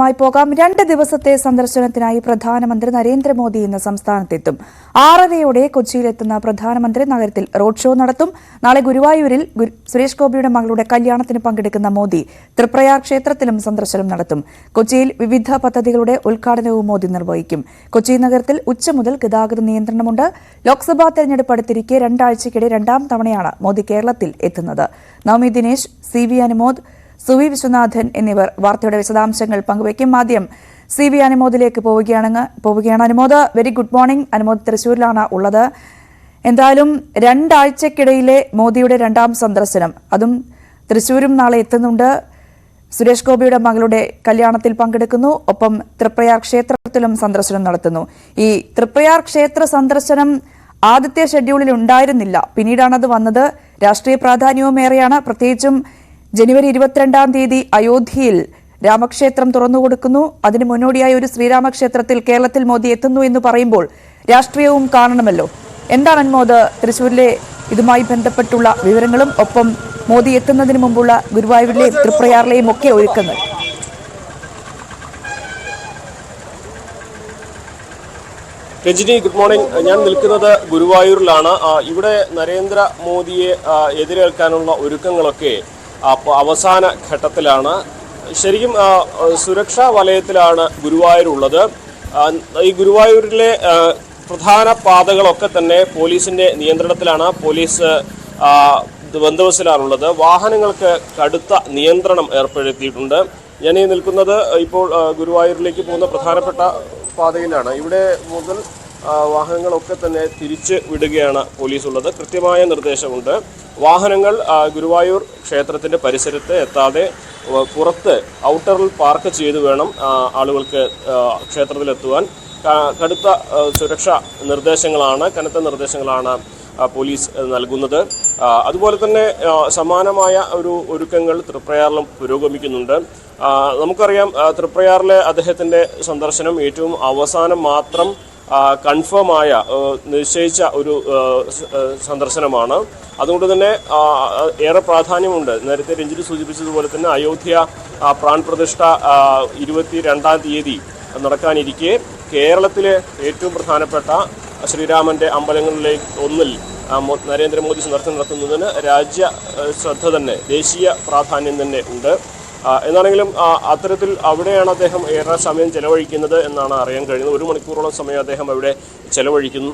പോകാം. 2 ദിവസത്തെ സന്ദർശനത്തിനായി പ്രധാനമന്ത്രി നരേന്ദ്രമോദി ഇന്ന് സംസ്ഥാനത്തെത്തും. 6:30 കൊച്ചിയിലെത്തുന്ന പ്രധാനമന്ത്രി നഗരത്തിൽ റോഡ് ഷോ നടത്തും. നാളെ ഗുരുവായൂരിൽ സുരേഷ് ഗോപിയുടെ മകളുടെ കല്യാണത്തിന് പങ്കെടുക്കുന്ന മോദി തൃപ്രയാർ ക്ഷേത്രത്തിലും സന്ദർശനം നടത്തും. കൊച്ചിയിൽ വിവിധ പദ്ധതികളുടെ ഉദ്ഘാടനവും മോദി നിർവഹിക്കും. കൊച്ചി നഗരത്തിൽ ഉച്ച മുതൽ ഗതാഗത നിയന്ത്രണമുണ്ട്. ലോക്സഭാ തെരഞ്ഞെടുപ്പ് അടുത്തിരിക്കെ 2 ആഴ്ചയ്ക്കിടെ 2ാം തവണയാണ് മോദി കേരളത്തിൽ എത്തുന്നത്. നവമി ദിനേശ്, CV അനുമോദ്, സുവി വിശ്വനാഥൻ എന്നിവർ വാർത്തയുടെ വിശദാംശങ്ങൾ പങ്കുവയ്ക്കും. ആദ്യം CV അനുമോദിലേക്ക് പോവുകയാണ്. Anumod, very good morning. Anumod തൃശ്ശൂരിലാണ് ഉള്ളത്. എന്തായാലും 2 ആഴ്ചക്കിടയിലെ മോദിയുടെ 2ാം സന്ദർശനം, അതും തൃശ്ശൂരും നാളെ എത്തുന്നുണ്ട്. സുരേഷ് ഗോപിയുടെ മകളുടെ കല്യാണത്തിൽ പങ്കെടുക്കുന്നു. ഒപ്പം തൃപ്രയാർ ക്ഷേത്രത്തിലും സന്ദർശനം നടത്തുന്നു. ഈ തൃപ്രയാർ ക്ഷേത്ര സന്ദർശനം ആദ്യത്തെ ഷെഡ്യൂളിൽ ഉണ്ടായിരുന്നില്ല, പിന്നീടാണത് വന്നത്. രാഷ്ട്രീയ പ്രാധാന്യവും ഏറെയാണ്. പ്രത്യേകിച്ചും ജനുവരി 22-ാം തീയതി അയോധ്യയിൽ രാമക്ഷേത്രം തുറന്നുകൊടുക്കുന്നു. അതിന് മുന്നോടിയായി ഒരു ശ്രീരാമക്ഷേത്രത്തിൽ കേരളത്തിൽ മോദി എത്തുന്നു എന്ന് പറയുമ്പോൾ രാഷ്ട്രീയവും കാണണമല്ലോ. എന്താണ് അനുമോദ് തൃശ്ശൂരിലെ ഇതുമായി ബന്ധപ്പെട്ടുള്ള വിവരങ്ങളും ഒപ്പം മോദി എത്തുന്നതിന് മുമ്പുള്ള ഗുരുവായൂരിലെയും തൃപ്രയാറിലെയും ഒക്കെ ഒരുക്കങ്ങൾ? Rajani, good morning. ഞാൻ നിൽക്കുന്നത് ഗുരുവായൂരിലാണ്. ഇവിടെ നരേന്ദ്രമോദിയെ എതിരേൽക്കാനുള്ള ഒരുക്കങ്ങളൊക്കെ അവസാന ഘട്ടത്തിലാണ്. ശരിക്കും സുരക്ഷാ വലയത്തിലാണ് ഗുരുവായൂരുള്ളത്. ഈ ഗുരുവായൂരിലെ പ്രധാന പാതകളൊക്കെ തന്നെ പോലീസിന്റെ നിയന്ത്രണത്തിലാണ്. പോലീസ് ബന്ദോബസ്തിലാണുള്ളത്. വാഹനങ്ങൾക്ക് കടുത്ത നിയന്ത്രണം ഏർപ്പെടുത്തിയിട്ടുണ്ട്. ഞാൻ ഈ നിൽക്കുന്നത് ഇപ്പോൾ ഗുരുവായൂരിലേക്ക് പോകുന്ന പ്രധാനപ്പെട്ട പാതയിലാണ്. ഇവിടെ മുതൽ വാഹനങ്ങളൊക്കെ തന്നെ തിരിച്ച് വിടുകയാണ് പോലീസ് ഉള്ളത്. കൃത്യമായ നിർദ്ദേശമുണ്ട്. വാഹനങ്ങൾ ഗുരുവായൂർ ക്ഷേത്രത്തിൻ്റെ പരിസരത്ത് എത്താതെ പുറത്ത് ഔട്ടറിൽ പാർക്ക് ചെയ്ത് വേണം ആളുകൾക്ക് ക്ഷേത്രത്തിലെത്തുവാൻ. കടുത്ത സുരക്ഷാ നിർദ്ദേശങ്ങളാണ്, കനത്ത നിർദ്ദേശങ്ങളാണ് പോലീസ് നൽകുന്നത്. അതുപോലെ തന്നെ സമാനമായ ഒരുക്കങ്ങൾ തൃപ്രയാറിലും പുരോഗമിക്കുന്നുണ്ട്. നമുക്കറിയാം, തൃപ്രയാറിലെ അദ്ദേഹത്തിൻ്റെ സന്ദർശനം ഏറ്റവും അവസാനം മാത്രം കൺഫേമായ നിശ്ചയിച്ച ഒരു സന്ദർശനമാണ്. അതുകൊണ്ട് തന്നെ ഏറെ പ്രാധാന്യമുണ്ട്. നേരത്തെ രഞ്ജിത്ത് സൂചിപ്പിച്ചതുപോലെ തന്നെ അയോധ്യ പ്രാൺപ്രതിഷ്ഠ 22-ാം തീയതി നടക്കാനിരിക്കെ കേരളത്തിലെ ഏറ്റവും പ്രധാനപ്പെട്ട ശ്രീരാമൻ്റെ അമ്പലങ്ങളിലെ ഒന്നിൽ നരേന്ദ്രമോദി സന്ദർശനം നടത്തുന്നതിന് രാജ്യ ശ്രദ്ധ തന്നെ, ദേശീയ പ്രാധാന്യം തന്നെ ഉണ്ട്. എന്നാണെങ്കിലും അത്തരത്തിൽ അവിടെയാണ് അദ്ദേഹം ഏറെ സമയം ചെലവഴിക്കുന്നത് എന്നാണ് അറിയാൻ കഴിയുന്നത്. 1 മണിക്കൂറോളം സമയം അദ്ദേഹം അവിടെ ചെലവഴിക്കുന്നു.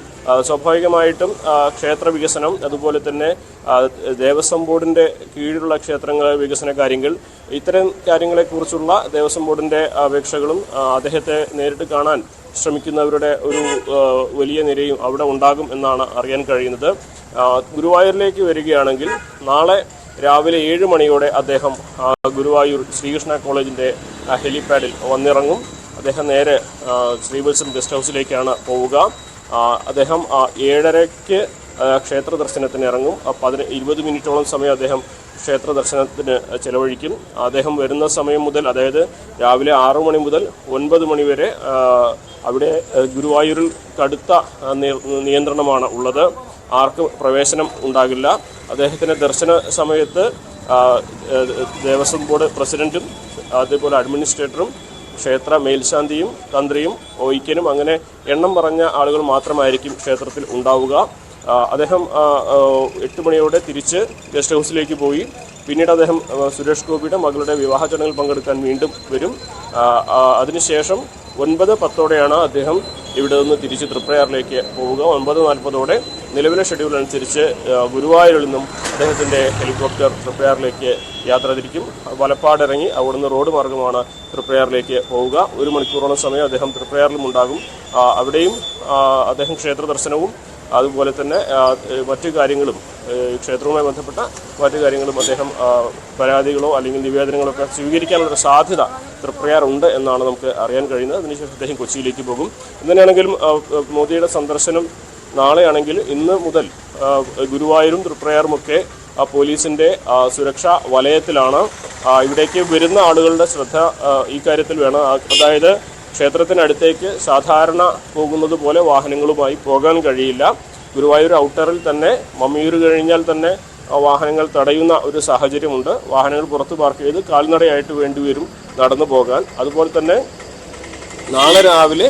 സ്വാഭാവികമായിട്ടും ക്ഷേത്ര വികസനം, അതുപോലെ തന്നെ ദേവസ്വം ബോർഡിൻ്റെ കീഴിലുള്ള ക്ഷേത്രങ്ങളെ വികസന കാര്യങ്ങൾ, ഇത്തരം കാര്യങ്ങളെക്കുറിച്ചുള്ള ദേവസ്വം ബോർഡിൻ്റെ അപേക്ഷകളും അദ്ദേഹത്തെ നേരിട്ട് കാണാൻ ശ്രമിക്കുന്നവരുടെ ഒരു വലിയ നിരയും അവിടെ ഉണ്ടാകും എന്നാണ് അറിയാൻ കഴിയുന്നത്. ഗുരുവായൂരിലേക്ക് വരികയാണെങ്കിൽ നാളെ രാവിലെ 7 മണിയോടെ അദ്ദേഹം ഗുരുവായൂർ ശ്രീകൃഷ്ണ കോളേജിൻ്റെ ഹെലിപാഡിൽ വന്നിറങ്ങും. അദ്ദേഹം നേരെ ശ്രീവത്സം ഗസ്റ്റ് ഹൗസിലേക്കാണ് പോവുക. അദ്ദേഹം 7:30-ക്ക് ക്ഷേത്ര ദർശനത്തിന് ഇറങ്ങും. 20 മിനിറ്റോളം സമയം അദ്ദേഹം ക്ഷേത്ര ദർശനത്തിന് ചെലവഴിക്കും. അദ്ദേഹം വരുന്ന സമയം മുതൽ, അതായത് രാവിലെ 6 മണി മുതൽ 9 മണി വരെ അവിടെ ഗുരുവായൂരിൽ കടുത്ത നിയന്ത്രണമാണ് ഉള്ളത്. ആർക്കും പ്രവേശനം ഉണ്ടാകില്ല. അദ്ദേഹത്തിൻ്റെ ദർശന സമയത്ത് ദേവസ്വം ബോർഡ് പ്രസിഡന്റും അതേപോലെ അഡ്മിനിസ്ട്രേറ്ററും ക്ഷേത്ര മേൽശാന്തിയും തന്ത്രിയും ഒയ്ക്കനും അങ്ങനെ എണ്ണം പറഞ്ഞ ആളുകൾ മാത്രമായിരിക്കും ക്ഷേത്രത്തിൽ ഉണ്ടാവുക. അദ്ദേഹം 8 മണിയോടെ തിരിച്ച് ഗസ്റ്റ് ഹൗസിലേക്ക് പോയി. പിന്നീട് അദ്ദേഹം സുരേഷ് ഗോപിയുടെ മകളുടെ വിവാഹ ചടങ്ങിൽ പങ്കെടുക്കാൻ വീണ്ടും വരും. അതിനുശേഷം 9:10 അദ്ദേഹം ഇവിടെ നിന്ന് തിരിച്ച് തൃപ്രയാറിലേക്ക് പോവുക. 9:40 നിലവിലെ ഷെഡ്യൂൾ അനുസരിച്ച് ഗുരുവായൂരിൽ നിന്നും അദ്ദേഹത്തിൻ്റെ ഹെലികോപ്റ്റർ തൃപ്രയാറിലേക്ക് യാത്ര തിരിക്കും. വലപ്പാട് ഇറങ്ങി അവിടുന്ന് റോഡ് മാർഗമാണ് തൃപ്രയാറിലേക്ക് പോവുക. 1 മണിക്കൂറോളം സമയം അദ്ദേഹം തൃപ്രയാറിലും ഉണ്ടാകും. അവിടെയും അദ്ദേഹം ക്ഷേത്ര ദർശനവും അതുപോലെ തന്നെ മറ്റു കാര്യങ്ങളും, ക്ഷേത്രവുമായി ബന്ധപ്പെട്ട മറ്റു കാര്യങ്ങളും അദ്ദേഹം പരാതികളോ അല്ലെങ്കിൽ നിവേദനങ്ങളോ ഒക്കെ സ്വീകരിക്കാനുള്ളൊരു സാധ്യത തൃപ്രയാർ ഉണ്ട് എന്നാണ് നമുക്ക് അറിയാൻ കഴിയുന്നത്. അതിനുശേഷം അദ്ദേഹം കൊച്ചിയിലേക്ക് പോകും. ഇങ്ങനെയാണെങ്കിലും മോദിയുടെ സന്ദർശനം നാളെയാണെങ്കിൽ ഇന്ന് മുതൽ ഗുരുവായൂരും തൃപ്രയാറുമൊക്കെ പോലീസിൻ്റെ സുരക്ഷാ വലയത്തിലാണ്. ഇവിടേക്ക് വരുന്ന ആളുകളുടെ ശ്രദ്ധ ഈ കാര്യത്തിൽ വേണം. അതായത് ക്ഷേത്രത്തിനടുത്തേക്ക് സാധാരണ പോകുന്നത് പോലെ വാഹനങ്ങളുമായി പോകാൻ കഴിയില്ല. ഗുരുവായൂർ ഔട്ടറിൽ തന്നെ മമ്മിയൂർ കഴിഞ്ഞാൽ തന്നെ വാഹനങ്ങൾ തടയുന്ന ഒരു സാഹചര്യമുണ്ട്. വാഹനങ്ങൾ പുറത്ത് പാർക്ക് ചെയ്ത് കാൽനടയായിട്ട് വേണ്ടിവരും നടന്നു പോകാൻ. അതുപോലെ തന്നെ നാളെ രാവിലെ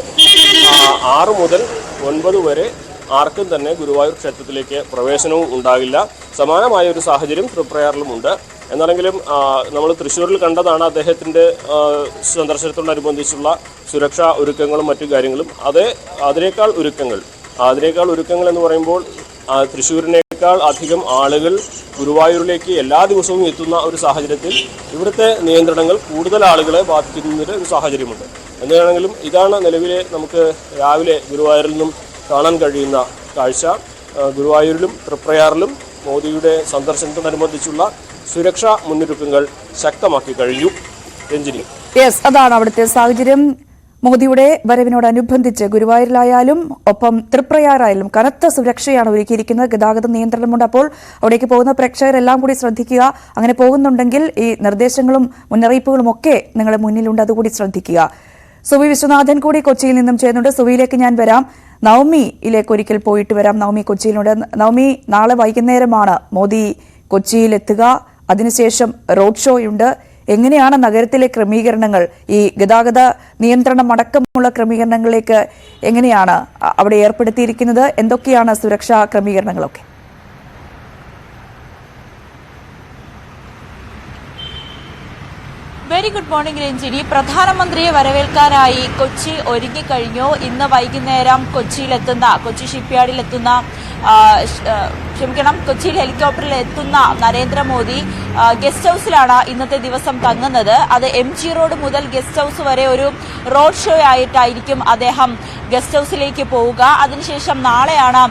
6 മുതൽ 9 വരെ ആർക്കും തന്നെ ഗുരുവായൂർ ക്ഷേത്രത്തിലേക്ക് പ്രവേശനവും ഉണ്ടാകില്ല. സമാനമായ ഒരു സാഹചര്യം തൃപ്രയാറിലുമുണ്ട്. എന്നാണെങ്കിലും നമ്മൾ തൃശ്ശൂരിൽ കണ്ടതാണ് അദ്ദേഹത്തിൻ്റെ സന്ദർശനത്തോടനുബന്ധിച്ചുള്ള സുരക്ഷാ ഒരുക്കങ്ങളും മറ്റു കാര്യങ്ങളും. അതിനേക്കാൾ ഒരുക്കങ്ങൾ എന്ന് പറയുമ്പോൾ തൃശ്ശൂരിനേക്കാൾ അധികം ആളുകൾ ഗുരുവായൂരിലേക്ക് എല്ലാ ദിവസവും എത്തുന്ന ഒരു സാഹചര്യത്തിൽ ഇവിടുത്തെ നിയന്ത്രണങ്ങൾ കൂടുതൽ ആളുകളെ ബാധിക്കുന്നതിൻ്റെ ഒരു സാഹചര്യമുണ്ട്. എന്താണെങ്കിലും ഇതാണ് നിലവിലെ നമുക്ക് രാവിലെ ഗുരുവായൂരിൽ നിന്നും കാണാൻ കഴിയുന്ന കാഴ്ച. ഗുരുവായൂരിലും തൃപ്രയാറിലും മോദിയുടെ സന്ദർശനത്തോടനുബന്ധിച്ചുള്ള സുരക്ഷാ മുന്നൊരുക്കങ്ങൾ ശക്തമാക്കി കഴിഞ്ഞു. രഞ്ജിനി, അതാണ് അവിടുത്തെ സാഹചര്യം. മോദിയുടെ വരവിനോടനുബന്ധിച്ച് ഗുരുവായൂരിലായാലും ഒപ്പം തൃപ്രയാറായാലും കനത്ത സുരക്ഷയാണ് ഒരുക്കിയിരിക്കുന്നത്. ഗതാഗത നിയന്ത്രണമുണ്ട്. അപ്പോൾ അവിടേക്ക് പോകുന്ന പ്രേക്ഷകരെല്ലാം കൂടി ശ്രദ്ധിക്കുക. അങ്ങനെ പോകുന്നുണ്ടെങ്കിൽ ഈ നിർദ്ദേശങ്ങളും മുന്നറിയിപ്പുകളും ഒക്കെ നിങ്ങളുടെ മുന്നിലുണ്ട്, അതുകൂടി ശ്രദ്ധിക്കുക. സുവി വിശ്വനാഥൻ കൂടി കൊച്ചിയിൽ നിന്നും ചെയ്യുന്നുണ്ട്. സുവിയിലേക്ക് ഞാൻ വരാം. നവമിയിലേക്ക് ഒരിക്കൽ പോയിട്ട് വരാം. നവമി കൊച്ചിയിലുണ്ട്. നവമി, നാളെ വൈകുന്നേരമാണ് മോദി കൊച്ചിയിലെത്തുക. അതിനുശേഷം റോഡ് ഷോയുണ്ട്. എങ്ങനെയാണ് നഗരത്തിലെ ക്രമീകരണങ്ങൾ, ഈ ഗതാഗത നിയന്ത്രണം അടക്കമുള്ള ക്രമീകരണങ്ങളിലേക്ക് എങ്ങനെയാണ് അവിടെ ഏർപ്പെടുത്തിയിരിക്കുന്നത്? എന്തൊക്കെയാണ് സുരക്ഷാ ക്രമീകരണങ്ങളൊക്കെ? Very good morning Ranjini. പ്രധാനമന്ത്രിയെ വരവേൽക്കാനായി കൊച്ചി ഒരുങ്ങിക്കഴിഞ്ഞു. ഇന്ന് വൈകുന്നേരം കൊച്ചി ഷിപ്പ്യാർഡിലെത്തുന്ന കൊച്ചിയിൽ ഹെലികോപ്റ്ററിൽ എത്തുന്ന നരേന്ദ്രമോദി ഗസ്റ്റ് ഹൌസിലാണ് ഇന്നത്തെ ദിവസം തങ്ങുന്നത്. അത് MG റോഡ് മുതൽ ഗസ്റ്റ് ഹൌസ് വരെ ഒരു റോഡ് ഷോ ആയിട്ടായിരിക്കും അദ്ദേഹം ഗസ്റ്റ് ഹൌസിലേക്ക് പോവുക. അതിനുശേഷം നാളെയാണ്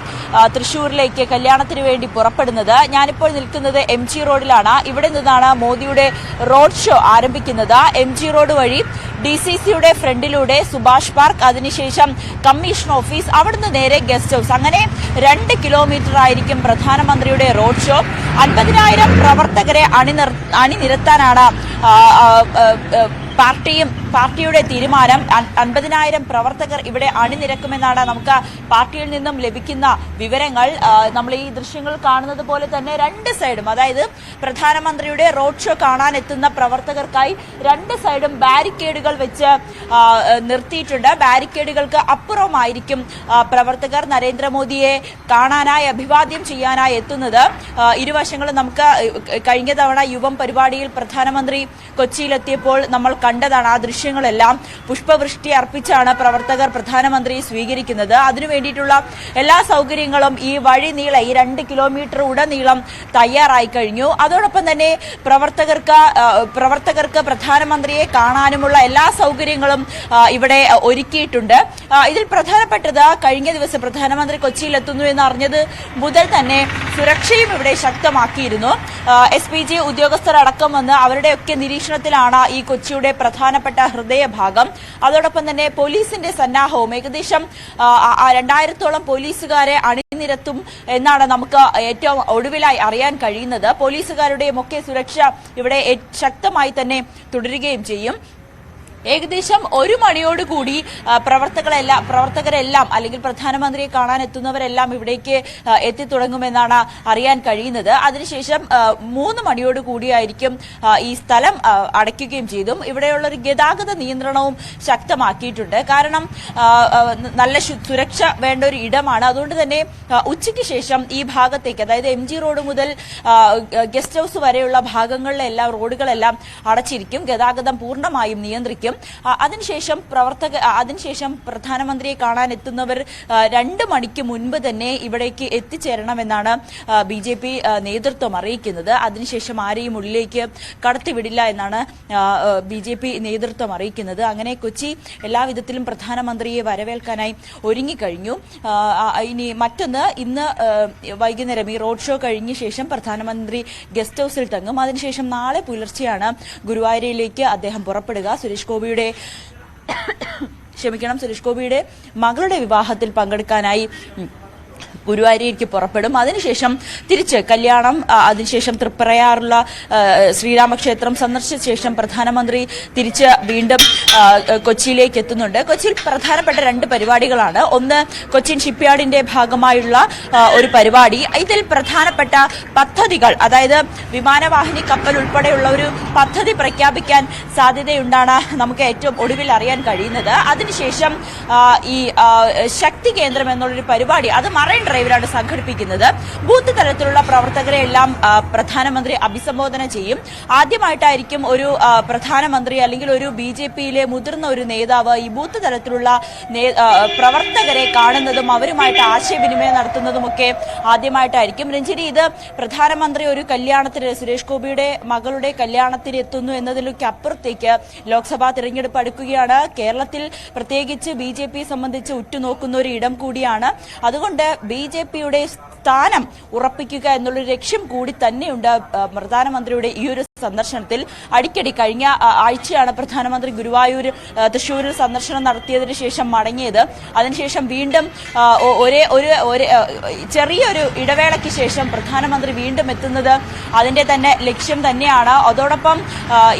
തൃശ്ശൂരിലേക്ക് കല്യാണത്തിന് വേണ്ടി പുറപ്പെടുന്നത്. ഞാനിപ്പോൾ നിൽക്കുന്നത് MG റോഡിലാണ്. ഇവിടെ നിന്നാണ് മോദിയുടെ റോഡ് ഷോ ആരംഭിക്കുന്നത്. MG റോഡ് വഴി DCCയുടെ ഫ്രണ്ടിലൂടെ സുഭാഷ് പാർക്ക്, അതിനുശേഷം കമ്മീഷൻ ഓഫീസ്, അവിടുന്ന് നേരെ ഗസ്റ്റ് ഹൌസ്. അങ്ങനെ 2 കിലോമീറ്റർ ആയിരിക്കും പ്രധാനമന്ത്രിയുടെ റോഡ് ഷോ. 50,000 പ്രവർത്തകരെ അണിനിരത്താനാണ് പാർട്ടിയുടെ തീരുമാനം. 50,000 പ്രവർത്തകർ ഇവിടെ അണിനിരക്കുമെന്നാണ് നമുക്ക് പാർട്ടിയിൽ നിന്നും ലഭിക്കുന്ന വിവരങ്ങൾ. നമ്മൾ ഈ ദൃശ്യങ്ങൾ കാണുന്നത് പോലെ തന്നെ 2 സൈഡും, അതായത് പ്രധാനമന്ത്രിയുടെ റോഡ് ഷോ കാണാൻ എത്തുന്ന പ്രവർത്തകർക്കായി 2 സൈഡും ബാരിക്കേഡുകൾ വെച്ച് നിർത്തിയിട്ടുണ്ട്. ബാരിക്കേഡുകൾക്ക് അപ്പുറമായിരിക്കും പ്രവർത്തകർ നരേന്ദ്രമോദിയെ കാണാനായി, അഭിവാദ്യം ചെയ്യാനായി എത്തുന്നത്. ഇരുവശങ്ങളും നമുക്ക് കഴിഞ്ഞ തവണ യുവം പരിപാടിയിൽ പ്രധാനമന്ത്രി കൊച്ചിയിലെത്തിയപ്പോൾ നമ്മൾ കണ്ടതാണ്. ആ ദൃശ്യങ്ങളെല്ലാം പുഷ്പവൃഷ്ടി അർപ്പിച്ചാണ് പ്രവർത്തകർ പ്രധാനമന്ത്രിയെ സ്വീകരിക്കുന്നത്. അതിനു വേണ്ടിയിട്ടുള്ള എല്ലാ സൗകര്യങ്ങളും ഈ വഴി നീളെ, ഈ 2 കിലോമീറ്റർ ഉടനീളം തയ്യാറായി കഴിഞ്ഞു. അതോടൊപ്പം തന്നെ പ്രവർത്തകർക്ക് പ്രധാനമന്ത്രിയെ കാണാനുമുള്ള എല്ലാ സൗകര്യങ്ങളും ഇവിടെ ഒരുക്കിയിട്ടുണ്ട്. ഇതിൽ പ്രധാനപ്പെട്ടത്, കഴിഞ്ഞ ദിവസം പ്രധാനമന്ത്രി കൊച്ചിയിലെത്തുന്നു എന്ന് അറിഞ്ഞത് മുതൽ തന്നെ സുരക്ഷയും ഇവിടെ ശക്തമാക്കിയിരുന്നു. SPG ഉദ്യോഗസ്ഥർ അടക്കം വന്ന് അവരുടെയൊക്കെ നിരീക്ഷണത്തിലാണ് ഈ കൊച്ചിയുടെ പ്രധാനപ്പെട്ട ഹൃദയഭാഗം. അതോടൊപ്പം തന്നെ പോലീസിന്റെ സന്നാഹവും, ഏകദേശം 2000-ഓളം പോലീസുകാരെ അണിനിരത്തും എന്നാണ് നമുക്ക് ഏറ്റവും ഒടുവിലായി അറിയാൻ കഴിയുന്നത്. പോലീസുകാരുടെയും ഒക്കെ സുരക്ഷ ഇവിടെ ശക്തമായി തന്നെ തുടരുകയും ചെയ്യും. ഏകദേശം 1 മണിയോടുകൂടി പ്രവർത്തകരെല്ലാം അല്ലെങ്കിൽ പ്രധാനമന്ത്രിയെ കാണാൻ എത്തുന്നവരെല്ലാം ഇവിടേക്ക് എത്തിത്തുടങ്ങുമെന്നാണ് അറിയാൻ കഴിയുന്നത്. അതിനുശേഷം 3 മണിയോടുകൂടിയായിരിക്കും ഈ സ്ഥലം അടയ്ക്കുകയും ചെയ്തും. ഇവിടെയുള്ള ഒരു ഗതാഗത നിയന്ത്രണവും ശക്തമാക്കിയിട്ടുണ്ട്. കാരണം നല്ല സുരക്ഷ വേണ്ട ഒരു ഇടമാണ്. അതുകൊണ്ട് തന്നെ ഉച്ചയ്ക്ക് ശേഷം ഈ ഭാഗത്തേക്ക്, അതായത് MG റോഡ് മുതൽ ഗസ്റ്റ് ഹൌസ് വരെയുള്ള ഭാഗങ്ങളിലെല്ലാം റോഡുകളെല്ലാം അടച്ചിരിക്കും. ഗതാഗതം പൂർണ്ണമായും നിയന്ത്രിക്കും. അതിനുശേഷം പ്രധാനമന്ത്രിയെ കാണാൻ എത്തുന്നവർ 2 മണിക്ക് മുൻപ് തന്നെ ഇവിടേക്ക് എത്തിച്ചേരണമെന്നാണ് BJP നേതൃത്വം അറിയിക്കുന്നത്. അതിനുശേഷം ആരെയും ഉള്ളിലേക്ക് കടത്തിവിടില്ല എന്നാണ് BJP നേതൃത്വം അറിയിക്കുന്നത്. അങ്ങനെ കൊച്ചി എല്ലാവിധത്തിലും പ്രധാനമന്ത്രിയെ വരവേൽക്കാനായി ഒരുങ്ങിക്കഴിഞ്ഞു. ഇനി മറ്റൊന്ന്, ഇന്ന് വൈകുന്നേരം ഈ റോഡ് ഷോ കഴിഞ്ഞ ശേഷം പ്രധാനമന്ത്രി ഗസ്റ്റ് ഹൌസിൽ തങ്ങും. അതിനുശേഷം നാളെ പുലർച്ചെയാണ് ഗുരുവായൂരിലേക്ക് അദ്ദേഹം പുറപ്പെടുക. സുരേഷ് ഗോപിയുടെ മകളുടെ വിവാഹത്തിൽ പങ്കെടുക്കാനായി ഗുരുവായൂരിലേക്ക് പുറപ്പെടും. അതിനുശേഷം തിരിച്ച് കല്യാണം, അതിനുശേഷം തൃപ്രയാറുള്ള ശ്രീരാമക്ഷേത്രം സന്ദർശിച്ച ശേഷം പ്രധാനമന്ത്രി തിരിച്ച് വീണ്ടും കൊച്ചിയിലേക്ക് എത്തുന്നുണ്ട്. കൊച്ചിയിൽ പ്രധാനപ്പെട്ട 2 പരിപാടികളാണ്. ഒന്ന്, കൊച്ചിൻ ഷിപ്പ്യാർഡിന്റെ ഭാഗമായുള്ള ഒരു പരിപാടി. ഇതിൽ പ്രധാനപ്പെട്ട പദ്ധതികൾ, അതായത് വിമാനവാഹിനി കപ്പൽ ഉൾപ്പെടെയുള്ള ഒരു പദ്ധതി പ്രഖ്യാപിക്കാൻ സാധ്യതയുണ്ടാണ് നമുക്ക് ഏറ്റവും ഒടുവിൽ അറിയാൻ കഴിയുന്നത്. അതിനുശേഷം ഈ ശക്തി കേന്ദ്രം എന്നുള്ളൊരു പരിപാടി, അത് മറൈൻ ഡ്രൈവിലാണ് സംഘടിപ്പിക്കുന്നത്. ബൂത്ത് തലത്തിലുള്ള പ്രവർത്തകരെ എല്ലാം പ്രധാനമന്ത്രി അഭിസംബോധന ചെയ്യും. ആദ്യമായിട്ടായിരിക്കും ഒരു പ്രധാനമന്ത്രി അല്ലെങ്കിൽ ഒരു BJPയിലെ മുതിർന്ന ഒരു നേതാവ് ഈ ബൂത്ത് തലത്തിലുള്ള പ്രവർത്തകരെ കാണുന്നതും അവരുമായിട്ട് ആശയവിനിമയം നടത്തുന്നതുമൊക്കെ ആദ്യമായിട്ടായിരിക്കും. രഞ്ജിനി, ഇത് പ്രധാനമന്ത്രി ഒരു കല്യാണത്തിന്, സുരേഷ് ഗോപിയുടെ മകളുടെ കല്യാണത്തിന് എത്തുന്നു എന്നതിലൊക്കെ അപ്പുറത്തേക്ക് ലോക്സഭാ തിരഞ്ഞെടുപ്പ് അടുക്കുകയാണ്. കേരളത്തിൽ പ്രത്യേകിച്ച് BJP സംബന്ധിച്ച് ഉറ്റുനോക്കുന്ന ഒരു ഇടം കൂടിയാണ്. അതുകൊണ്ട് BJPയുടെ സ്ഥാനം ഉറപ്പിക്കുക എന്നുള്ളൊരു ലക്ഷ്യം കൂടി തന്നെയുണ്ട് പ്രധാനമന്ത്രിയുടെ ഈ ഒരു സന്ദർശനത്തിൽ. അടിക്കടി കഴിഞ്ഞ ആഴ്ചയാണ് പ്രധാനമന്ത്രി ഗുരുവായൂർ, തൃശ്ശൂരിൽ സന്ദർശനം നടത്തിയതിനു ശേഷം മടങ്ങിയത്. അതിനുശേഷം വീണ്ടും ചെറിയൊരു ഇടവേളയ്ക്ക് ശേഷം പ്രധാനമന്ത്രി വീണ്ടും എത്തുന്നത് അതിന്റെ തന്നെ ലക്ഷ്യം തന്നെയാണ്. അതോടൊപ്പം